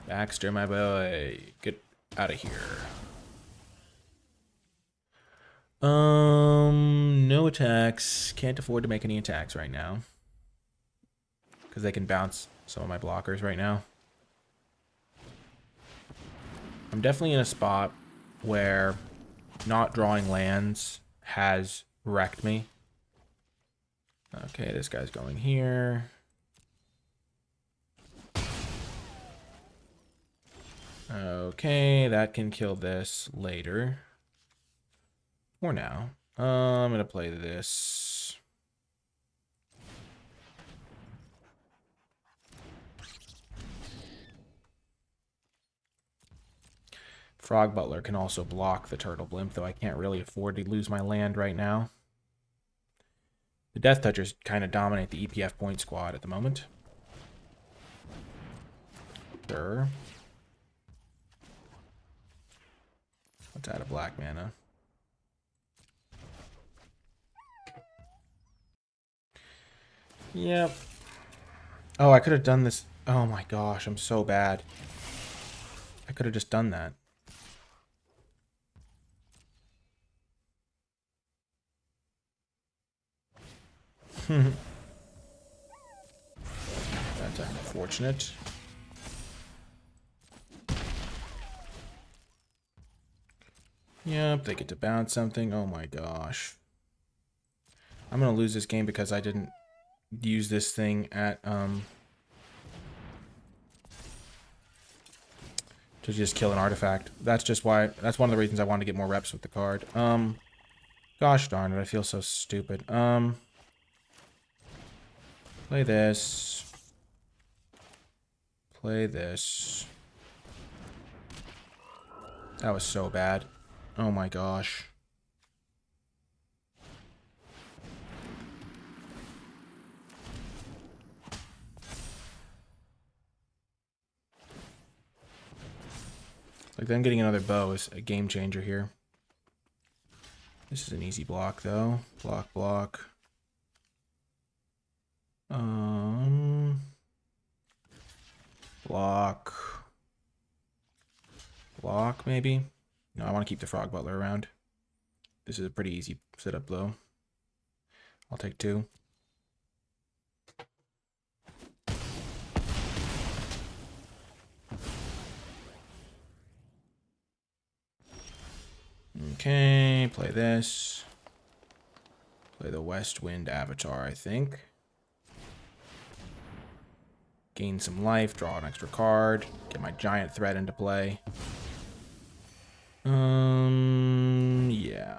Baxter, my boy. Get out of here. No attacks. Can't afford to make any attacks right now. Because they can bounce some of my blockers right now. I'm definitely in a spot where not drawing lands has wrecked me. Okay, this guy's going here. Okay, that can kill this later. Or now. I'm going to play this. Frog Butler can also block the Turtle Blimp, though I can't really afford to lose my land right now. The Death Touchers kind of dominate the EPF point squad at the moment. Sure. Let's add a black mana. Yep. Oh, I could have done this. Oh my gosh, I'm so bad. I could have just done that. That's unfortunate. Yep, they get to bounce something. Oh my gosh. I'm going to lose this game because I didn't use this thing at, to just kill an artifact. That's just why, that's one of the reasons I wanted to get more reps with the card. Gosh darn it, I feel so stupid. Play this. Play this. That was so bad. Oh my gosh. Like them getting another bow is a game changer here. This is an easy block though. Block, block. Block. Block, maybe? No, I want to keep the Frog Butler around. This is a pretty easy setup, though. I'll take 2. Okay, play this. Play the West Wind Avatar, I think. Gain some life, draw an extra card, get my Giant Threat into play. Yeah.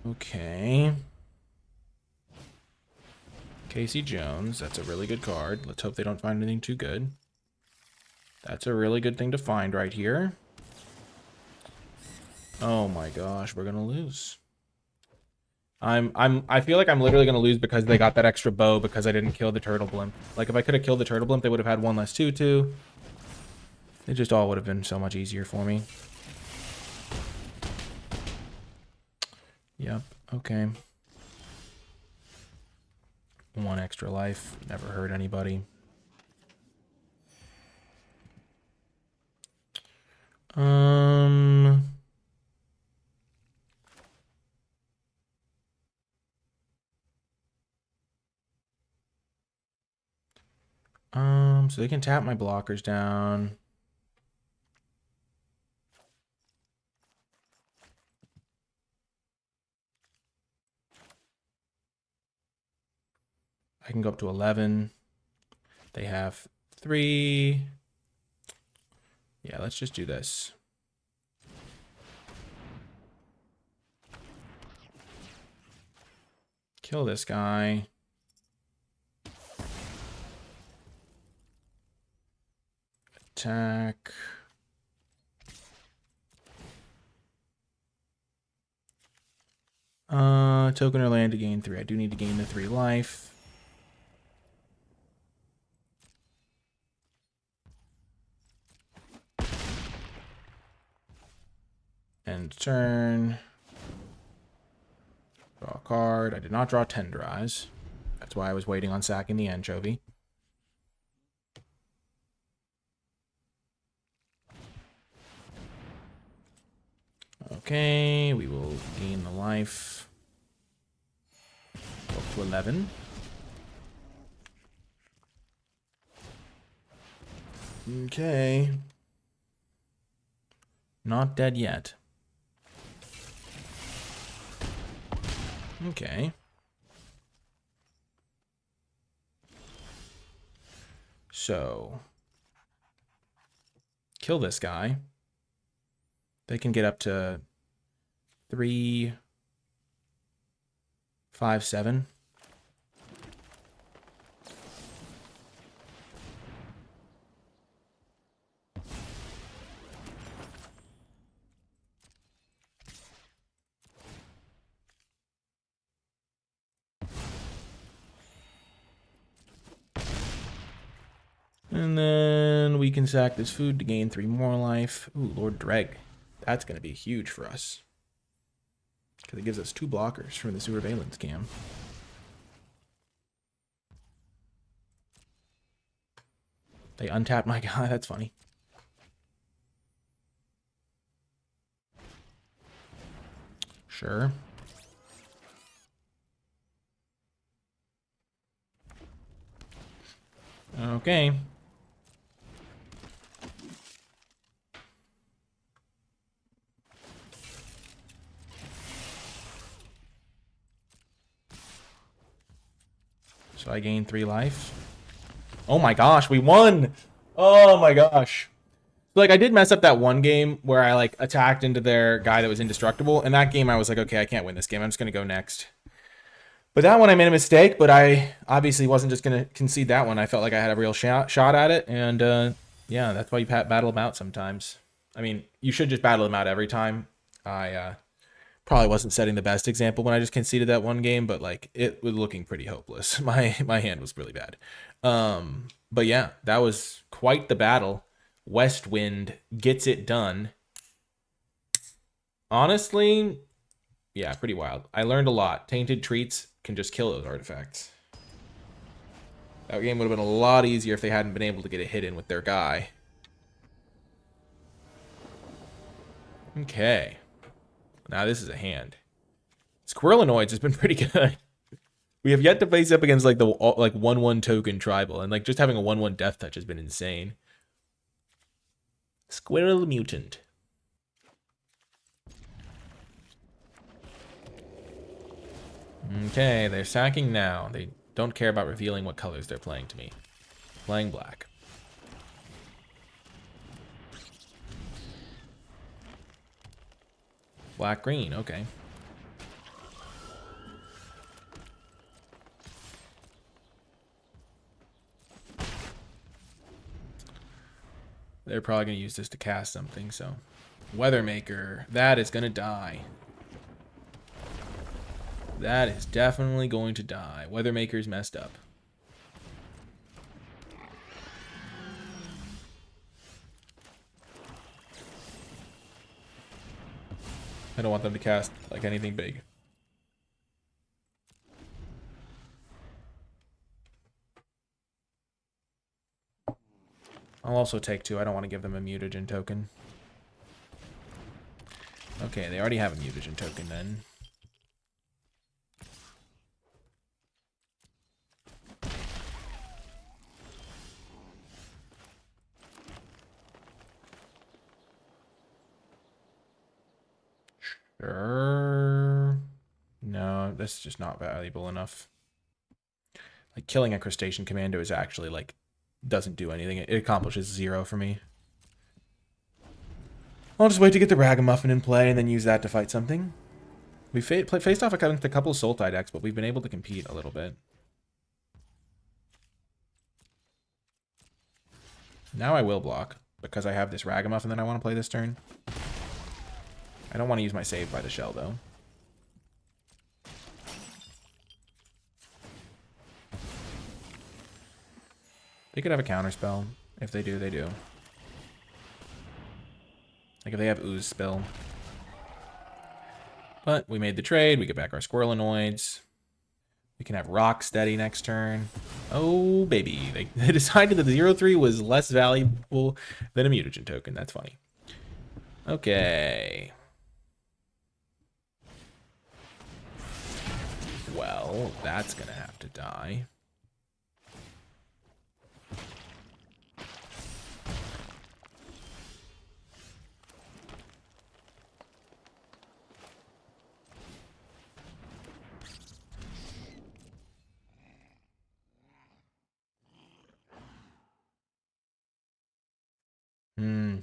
Okay. Casey Jones, that's a really good card. Let's hope they don't find anything too good. That's a really good thing to find right here. Oh my gosh, we're gonna lose. I feel like I'm literally gonna lose because they got that extra bow because I didn't kill the Turtle Blimp. Like if I could have killed the Turtle Blimp, they would have had 1 less 2/2. It just all would have been so much easier for me. Yep, okay. 1 extra life, never hurt anybody. So they can tap my blockers down. I can go up to 11. They have 3. Yeah, let's just do this. Kill this guy. Attack. Token or land to gain 3. I do need to gain the 3 life. End turn. Draw a card. I did not draw Tenderize. That's why I was waiting on sacking the Anchovy. Okay, we will gain the life. Up to 11. Okay. Not dead yet. Okay. So, kill this guy. They can get up to 3, 5, 7. And then we can sack this food to gain 3 more life. Ooh, Lord Dreg. That's going to be huge for us. Because it gives us 2 blockers from the Surveillance Cam. They untapped my guy. That's funny. Sure. Okay. So I gained 3 life. Oh my gosh, we won! Oh my gosh. Like, I did mess up that one game where I, like, attacked into their guy that was indestructible. And that game, I was like, okay, I can't win this game. I'm just going to go next. But that one, I made a mistake. But I obviously wasn't just going to concede that one. I felt like I had a real shot at it. And, yeah, that's why you battle them out sometimes. I mean, you should just battle them out every time. I probably wasn't setting the best example when I just conceded that one game. But, like, it was looking pretty hopeless. My hand was really bad. But, yeah, that was quite the battle. Westwind gets it done. Honestly, yeah, pretty wild. I learned a lot. Tainted Treats can just kill those artifacts. That game would have been a lot easier if they hadn't been able to get a hit in with their guy. Okay. Now this is a hand. Squirrelinoids has been pretty good. We have yet to face up against like the 1/1 token tribal, and like just having a 1/1 death touch has been insane. Squirrel Mutant. Okay, they're sacking now. They don't care about revealing what colors they're playing to me. Playing black. Black-green, okay. They're probably going to use this to cast something, so... Weathermaker. That is going to die. That is definitely going to die. Weathermaker's messed up. I don't want them to cast, like, anything big. I'll also take 2. I don't want to give them a mutagen token. Okay, they already have a mutagen token then. Sure. No, this is just not valuable enough. Like, killing a Crustacean Commando is actually, like, doesn't do anything. It accomplishes 0 for me. I'll just wait to get the Ragamuffin in play and then use that to fight something. We faced off against a couple Sultai decks, but we've been able to compete a little bit. Now I will block, because I have this Ragamuffin that I want to play this turn. I don't want to use my save by the shell, though. They could have a counterspell. If they do, they do. Like if they have Ooze Spill. But we made the trade. We get back our Squirrelinoids. We can have Rocksteady next turn. Oh, baby. They decided that the 0/3 was less valuable than a mutagen token. That's funny. Okay. Well, that's gonna have to die. Hmm.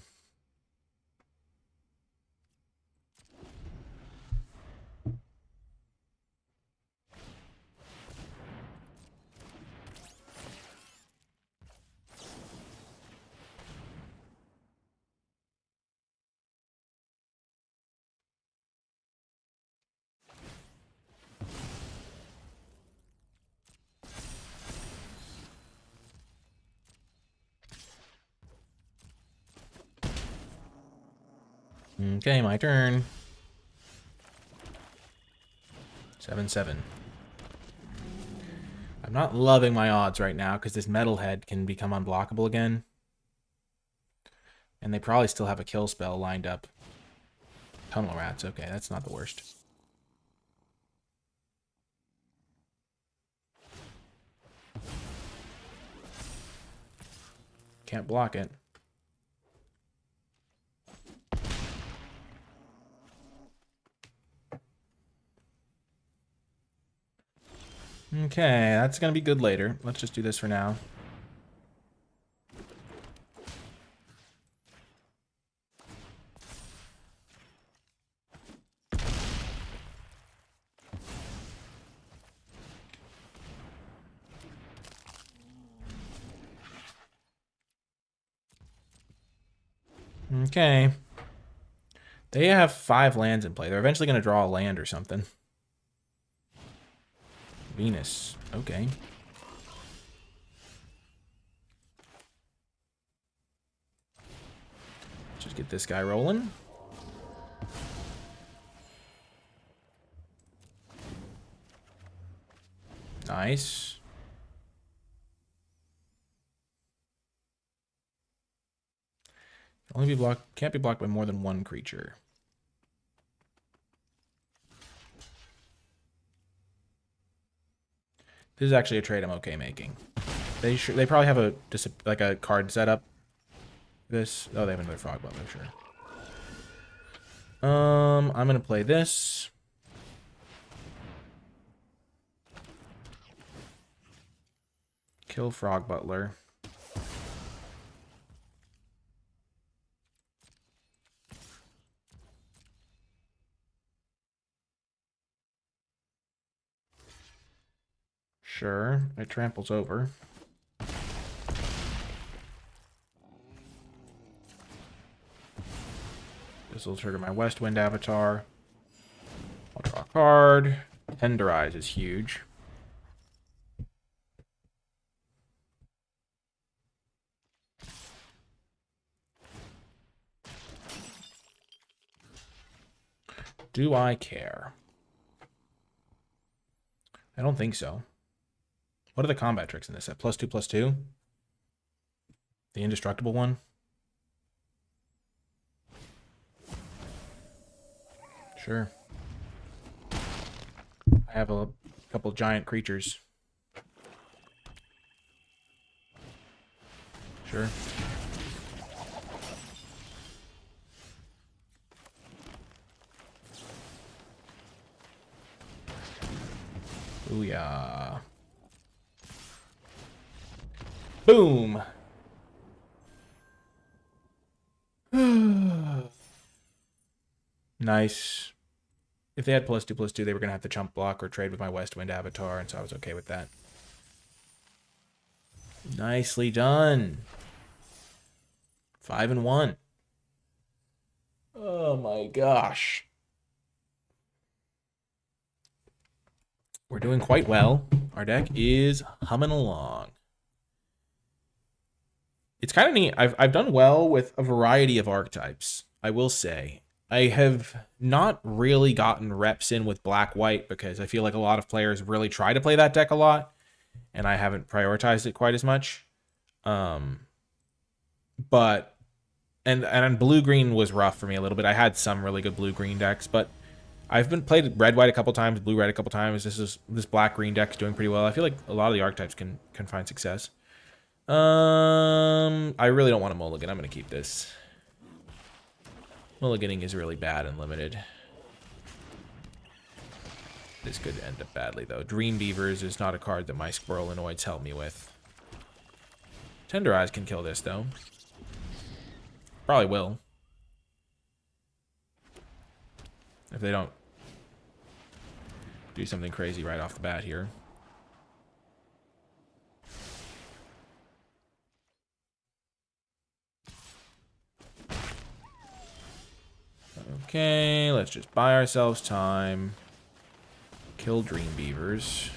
Okay, my turn. 7/7. I'm not loving my odds right now because this Metalhead can become unblockable again. And they probably still have a kill spell lined up. Tunnel Rats, okay, that's not the worst. Can't block it. Okay, that's gonna be good later. Let's just do this for now. Okay. They have 5 lands in play. They're eventually going to draw a land or something. Venus. Okay. Just get this guy rolling. Nice. Only be blocked. Can't be blocked by more than 1 creature. This is actually a trade I'm okay making. They probably have a card set up. This. Oh, they have another Frog Butler, sure. I'm gonna play this. Kill Frog Butler. Sure, it tramples over. This will trigger my West Wind avatar. I'll draw a card. Tenderize is huge. Do I care? I don't think so. What are the combat tricks in this set? +2/+2? The indestructible one? Sure. I have a couple giant creatures. Sure. Booyah. Boom. Nice. If they had +2/+2, they were going to have to chump block or trade with my West Wind avatar, and so I was okay with that. Nicely done. 5-1. Oh my gosh. We're doing quite well. Our deck is humming along. It's kind of neat. I've done well with a variety of archetypes, I will say. I have not really gotten reps in with black-white because I feel like a lot of players really try to play that deck a lot, and I haven't prioritized it quite as much. And blue-green was rough for me a little bit. I had some really good blue-green decks, but I've been played red-white a couple times, blue-red a couple times. This black-green deck is doing pretty well. I feel like a lot of the archetypes can find success. I really don't want a mulligan. I'm going to keep this. Mulliganing is really bad and limited. This could end up badly, though. Dream Beavers is not a card that my Squirrelinoids help me with. Tender Eyes can kill this, though. Probably will. If they don't do something crazy right off the bat here. Okay, let's just buy ourselves time. Kill Dream Beavers.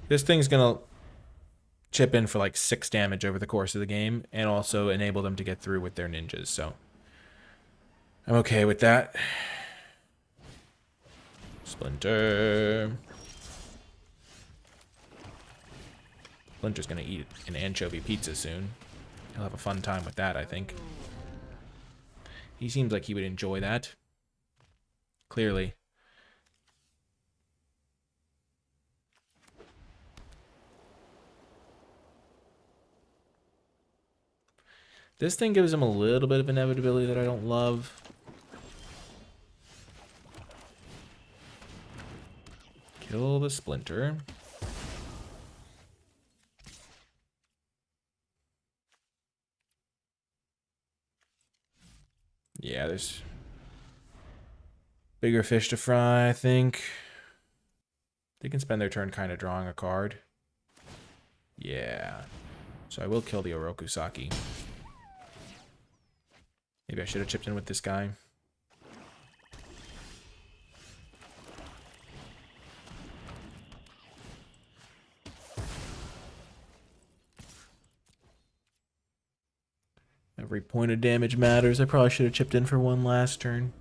This thing's gonna chip in for like 6 damage over the course of the game and also enable them to get through with their ninjas, so I'm okay with that. Splinter. Splinter's gonna eat an anchovy pizza soon. He'll have a fun time with that, I think. He seems like he would enjoy that. Clearly. This thing gives him a little bit of inevitability that I don't love. Kill the Splinter. Yeah, there's bigger fish to fry, I think. They can spend their turn kind of drawing a card. Yeah. So I will kill the Orokusaki. Maybe I should have chipped in with this guy. Every point of damage matters. I probably should have chipped in for one last turn.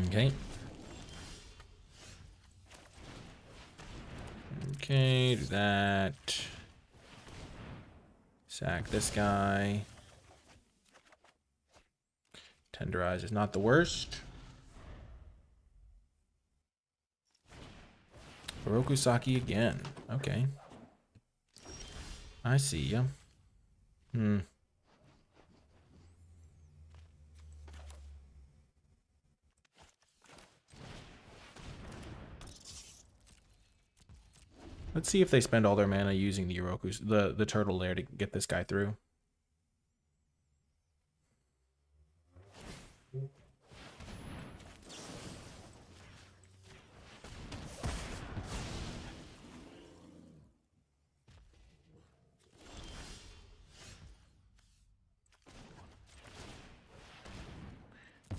Okay. Okay, do that. Sack this guy. Tenderize is not the worst. Orokusaki again. Okay. I see ya. Let's see if they spend all their mana using the the turtle there to get this guy through.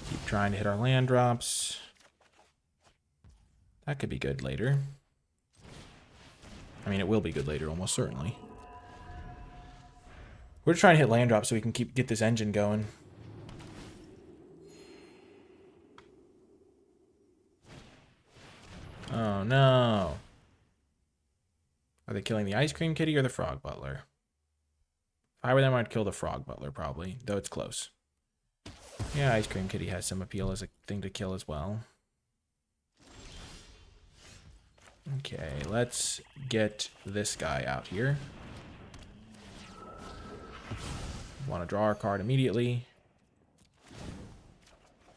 Keep trying to hit our land drops. That could be good later. I mean, it will be good later, almost certainly. We're trying to hit land drops so we can get this engine going. Oh, no. Are they killing the Ice Cream Kitty or the Frog Butler? If I were them, I'd kill the Frog Butler, probably, though it's close. Yeah, Ice Cream Kitty has some appeal as a thing to kill as well. Okay, let's get this guy out here. Want to draw our card immediately.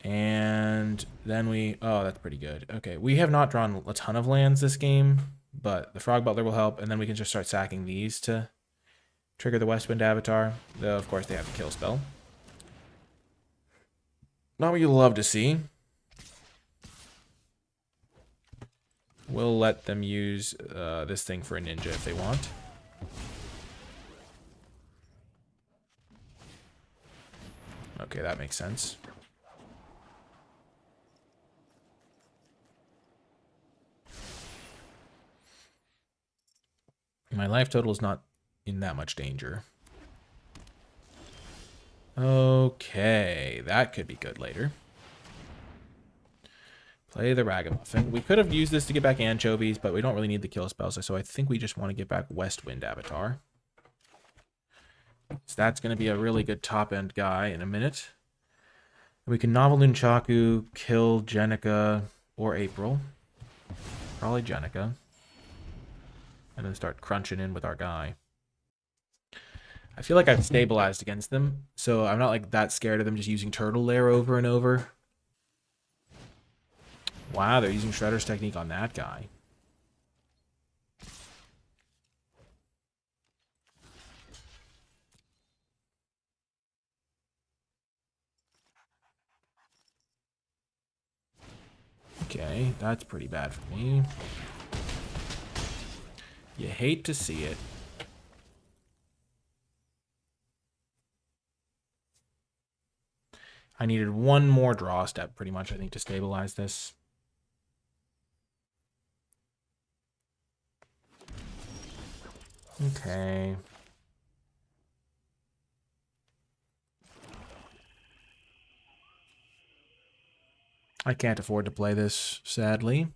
And then we... Oh, that's pretty good. Okay, we have not drawn a ton of lands this game, but the Frog Butler will help, and then we can just start sacking these to trigger the Westwind Avatar. Though, of course, they have the kill spell. Not what you love to see. We'll let them use this thing for a ninja if they want. Okay, that makes sense. My life total is not in that much danger. Okay, that could be good later. Play the Ragamuffin. We could have used this to get back anchovies, but we don't really need the kill spells, so I think we just want to get back Westwind Avatar. So that's going to be a really good top-end guy in a minute. We can Novel Nunchaku, kill Jenica or April. Probably Jenica. And then start crunching in with our guy. I feel like I've stabilized against them, so I'm not like that scared of them just using Turtle Lair over and over. Wow, they're using Shredder's technique on that guy. Okay, that's pretty bad for me. You hate to see it. I needed one more draw step, pretty much, I think, to stabilize this. Okay. I can't afford to play this, sadly.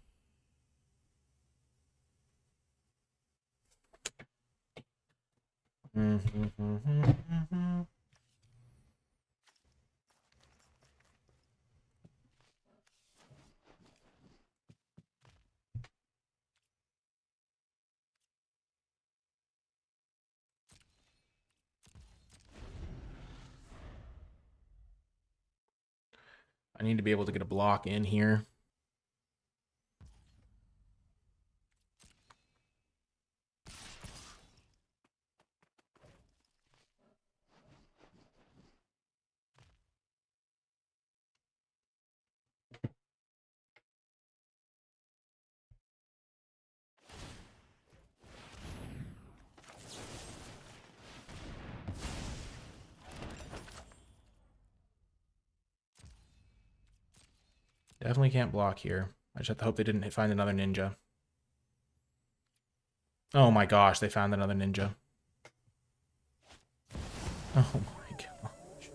I need to be able to get a block in here. Definitely can't block here. I just have to hope they didn't find another ninja. Oh my gosh, they found another ninja. Oh my gosh.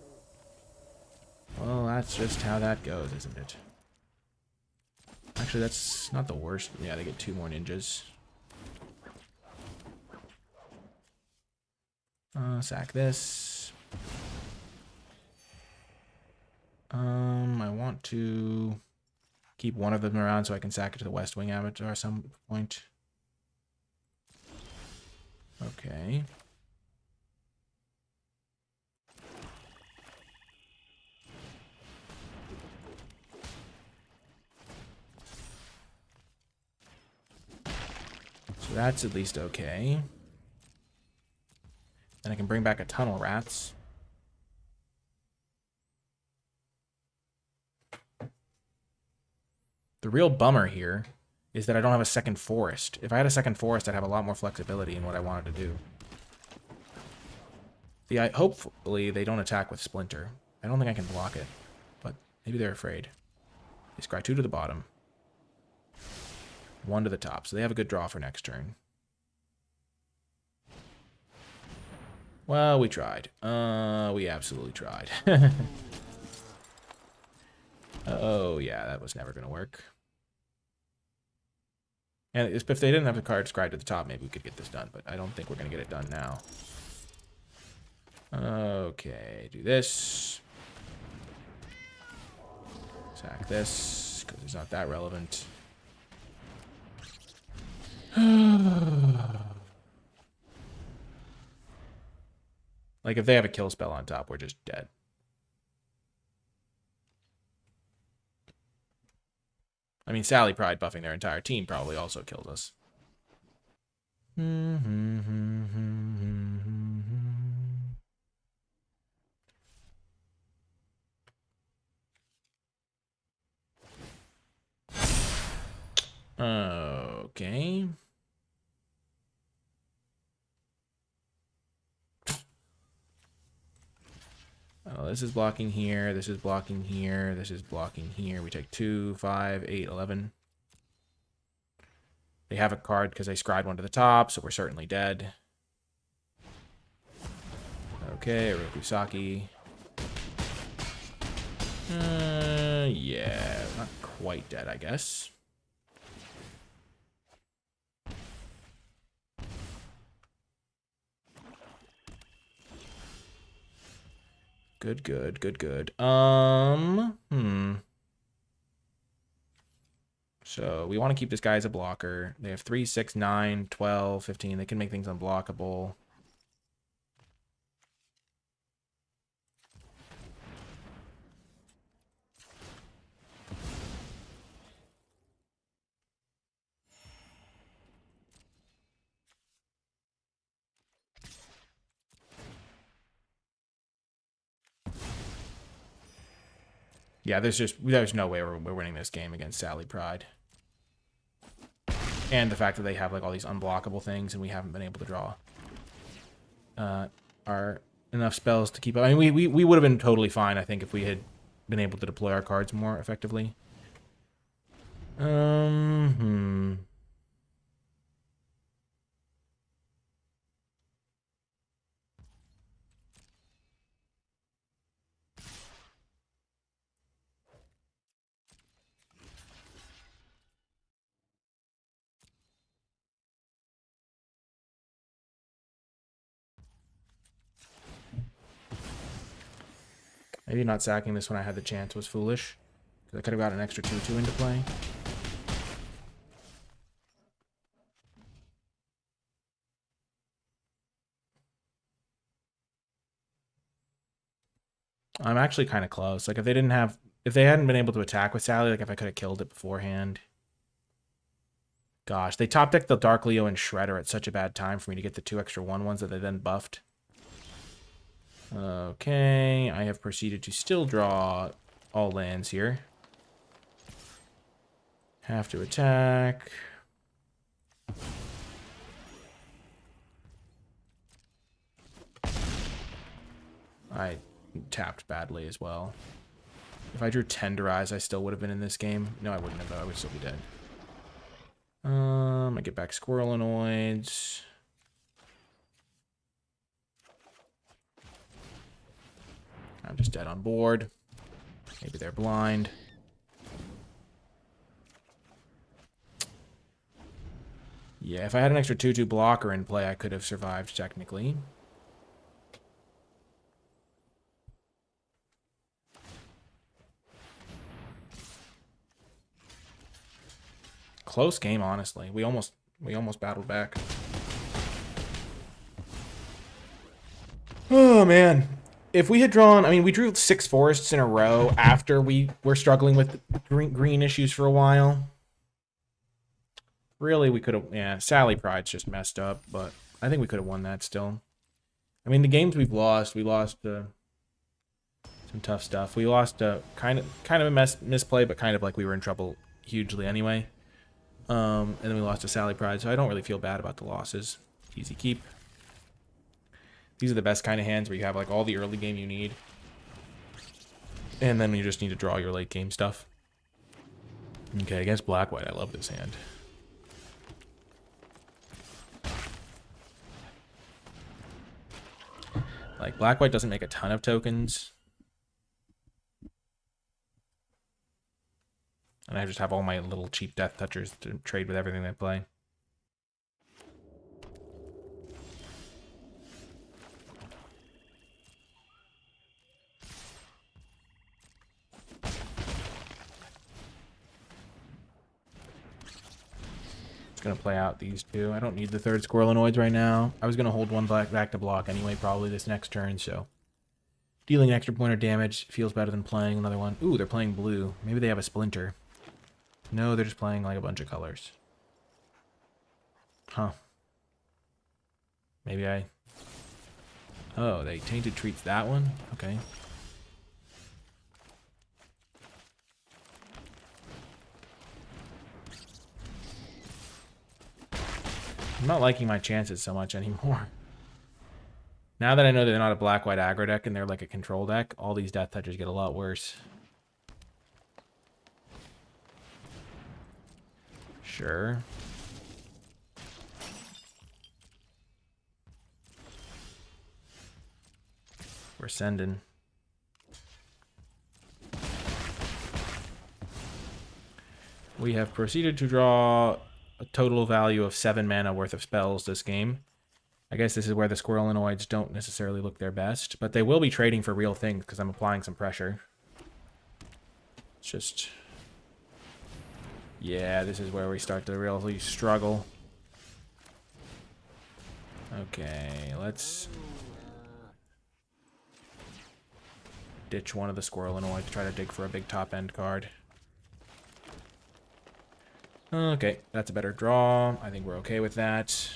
Well, that's just how that goes, isn't it? Actually, that's not the worst. Yeah, they get 2 more ninjas. Sack this. I want to keep one of them around so I can sack it to the West Wing Avatar at some point. Okay. So that's at least okay. Then I can bring back a Tunnel Rats. The real bummer here is that I don't have a second forest. If I had a second forest, I'd have a lot more flexibility in what I wanted to do. Hopefully they don't attack with Splinter. I don't think I can block it, but maybe they're afraid. They scry 2 to the bottom. 1 to the top, so they have a good draw for next turn. Well, we tried. We absolutely tried. Oh, yeah, that was never going to work. And if they didn't have the card scribed at the top, maybe we could get this done, but I don't think we're going to get it done now. Okay, do this. Sack this, because it's not that relevant. Like, if they have a kill spell on top, we're just dead. I mean, Sally Pride buffing their entire team probably also kills us. Okay. Oh, this is blocking here. This is blocking here. This is blocking here. We take 2, 5, 8, 11. They have a card because they scried 1 to the top, so we're certainly dead. Okay, Rokusaki. Yeah, not quite dead, I guess. Good, good, good, good. So we want to keep this guy as a blocker. They have 3, 6, 9, 12, 15. They can make things unblockable. Yeah, there's no way we're winning this game against Sally Pride. And the fact that they have like all these unblockable things and we haven't been able to draw our enough spells to keep up. I mean, we would have been totally fine, I think, if we had been able to deploy our cards more effectively. Maybe not sacking this when I had the chance was foolish. Because I could have got an extra 2/2 into play. I'm actually kind of close. Like if they hadn't been able to attack with Sally, like if I could have killed it beforehand. Gosh, they top decked the Dark Leo and Shredder at such a bad time for me to get the 2 extra 1/1s that they then buffed. Okay, I have proceeded to still draw all lands here. Have to attack. I tapped badly as well. If I drew Tenderize, I still would have been in this game. No, I wouldn't have, though. I would still be dead. I get back Squirrelinoids. I'm just dead on board. Maybe they're blind. Yeah, if I had an extra 2/2 blocker in play, I could have survived technically. Close game, honestly. We almost battled back. Oh man. If we had drawn, I mean, we drew 6 forests in a row after we were struggling with green issues for a while. Really, we could have, yeah, Sally Pride's just messed up, but I think we could have won that still. I mean, the games we lost some tough stuff. We lost kind of a misplay, but kind of like we were in trouble hugely anyway. And then we lost to Sally Pride, so I don't really feel bad about the losses. Easy keep. These are the best kind of hands where you have like all the early game you need. And then you just need to draw your late game stuff. Okay, against Black-White, I love this hand. Like, Black-White doesn't make a ton of tokens. And I just have all my little cheap Death Touchers to trade with everything they play. It's going to play out these two. I don't need the third Squirrelinoids right now. I was going to hold one back to block anyway, probably this next turn, so... Dealing an extra point of damage feels better than playing another one. Ooh, they're playing blue. Maybe they have a Splinter. No, they're just playing like a bunch of colors. Huh. Maybe I... Oh, they Tainted Treats that one? Okay. I'm not liking my chances so much anymore. Now that I know they're not a Black-White aggro deck and they're like a control deck, all these Death Touchers get a lot worse. Sure. We're sending. We have proceeded to draw a total value of 7 mana worth of spells this game. I guess this is where the Squirrelinoids don't necessarily look their best, but they will be trading for real things because I'm applying some pressure. It's just... yeah, this is where we start to really struggle. Okay, let's ditch one of the Squirrelinoids to try to dig for a big top-end card. Okay, that's a better draw. I think we're okay with that.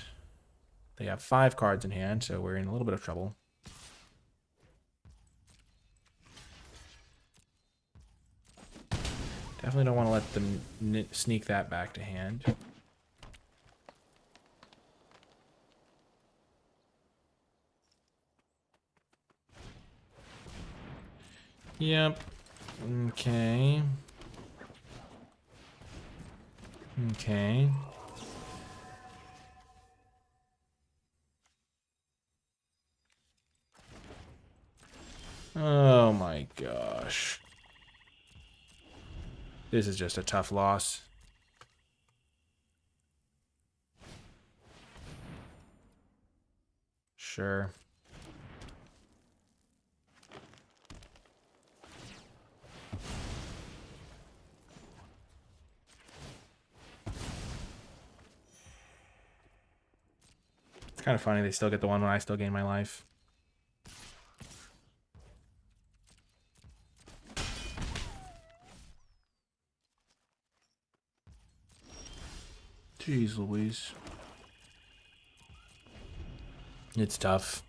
They have 5 cards in hand, so we're in a little bit of trouble. Definitely don't want to let them sneak that back to hand. Yep. Okay. Okay. Oh my gosh. This is just a tough loss. Sure. It's kind of funny they still get the one when I still gain my life. Jeez Louise. It's tough.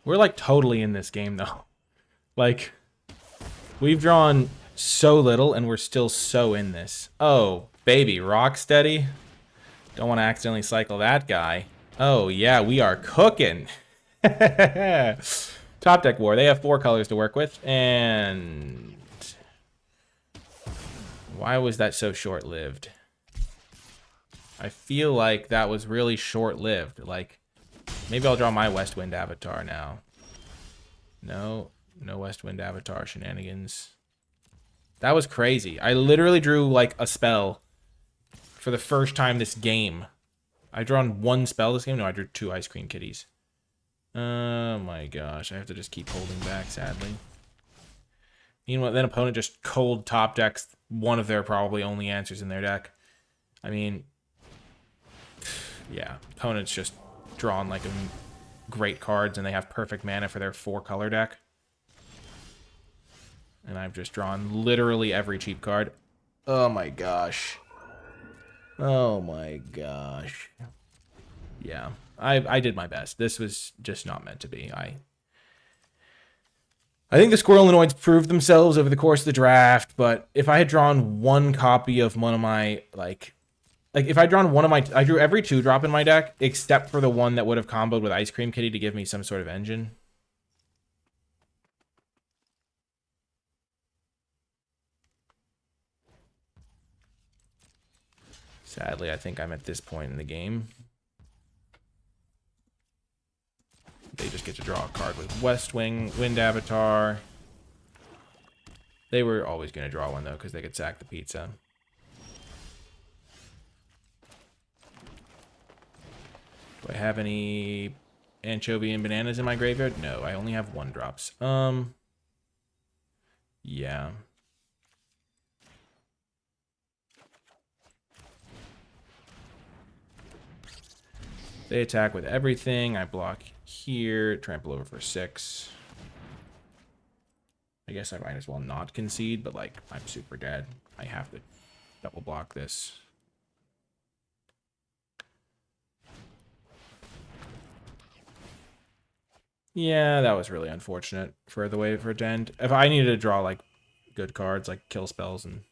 We're like totally in this game though. Like, we've drawn so little and we're still so in this. Oh, baby, Rocksteady. Don't want to accidentally cycle that guy. Oh yeah, we are cooking. Top deck war. They have 4 colors to work with, and why was that so short-lived? I feel like that was really short-lived. Like, maybe I'll draw my Westwind Avatar now. No Westwind Avatar shenanigans. That was crazy. I literally drew like a spell for the first time this game. I've drawn 1 spell this game. No, I drew 2 Ice Cream Kitties. Oh my gosh, I have to just keep holding back, sadly. Meanwhile, then opponent just cold top decks one of their probably only answers in their deck. I mean, yeah, opponent's just drawn like great cards and they have perfect mana for their 4-color deck. And I've just drawn literally every cheap card. Oh my gosh. Oh my gosh. Yeah, I did my best. This was just not meant to be. I think the Squirrelinoids proved themselves over the course of the draft, but if I had drawn 1 copy of one of my, like if I'd drawn one of my, I drew every 2-drop in my deck, except for the one that would have comboed with Ice Cream Kitty to give me some sort of engine. Sadly, I think I'm at this point in the game. They just get to draw a card with Wind Avatar. They were always going to draw one, though, because they could sack the pizza. Do I have any anchovy and bananas in my graveyard? No, I only have 1-drops. Yeah. They attack with everything. I block here. Trample over for 6. I guess I might as well not concede, but like, I'm super dead. I have to double block this. Yeah, that was really unfortunate for the way for it to end. If I needed to draw like good cards, like kill spells, and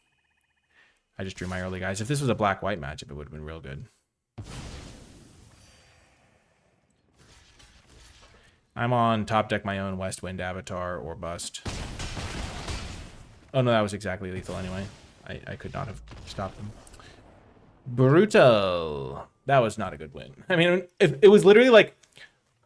I just drew my early guys. If this was a black-white matchup, it would have been real good. I'm on top deck my own Westwind Avatar or bust. Oh, no, that was exactly lethal anyway. I could not have stopped them. Brutal. That was not a good win. I mean, if it was literally like,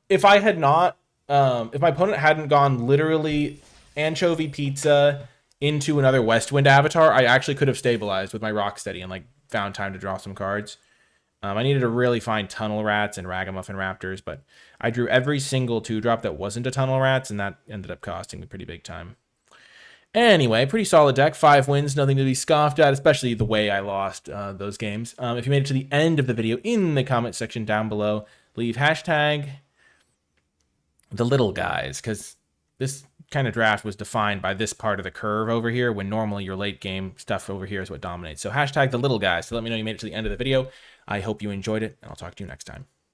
if I had not, if my opponent hadn't gone literally anchovy pizza into another Westwind avatar, I actually could have stabilized with my Rocksteady and like found time to draw some cards. I needed to really find Tunnel Rats and Ragamuffin Raptors, but I drew every single 2-drop that wasn't a Tunnel Rats, and that ended up costing me pretty big time. Anyway, pretty solid deck. 5 wins, nothing to be scoffed at, especially the way I lost those games. If you made it to the end of the video, in the comment section down below, leave hashtag the little guys, because this kind of draft was defined by this part of the curve over here, when normally your late game stuff over here is what dominates. So hashtag the little guys to let me know you made it to the end of the video. I hope you enjoyed it, and I'll talk to you next time.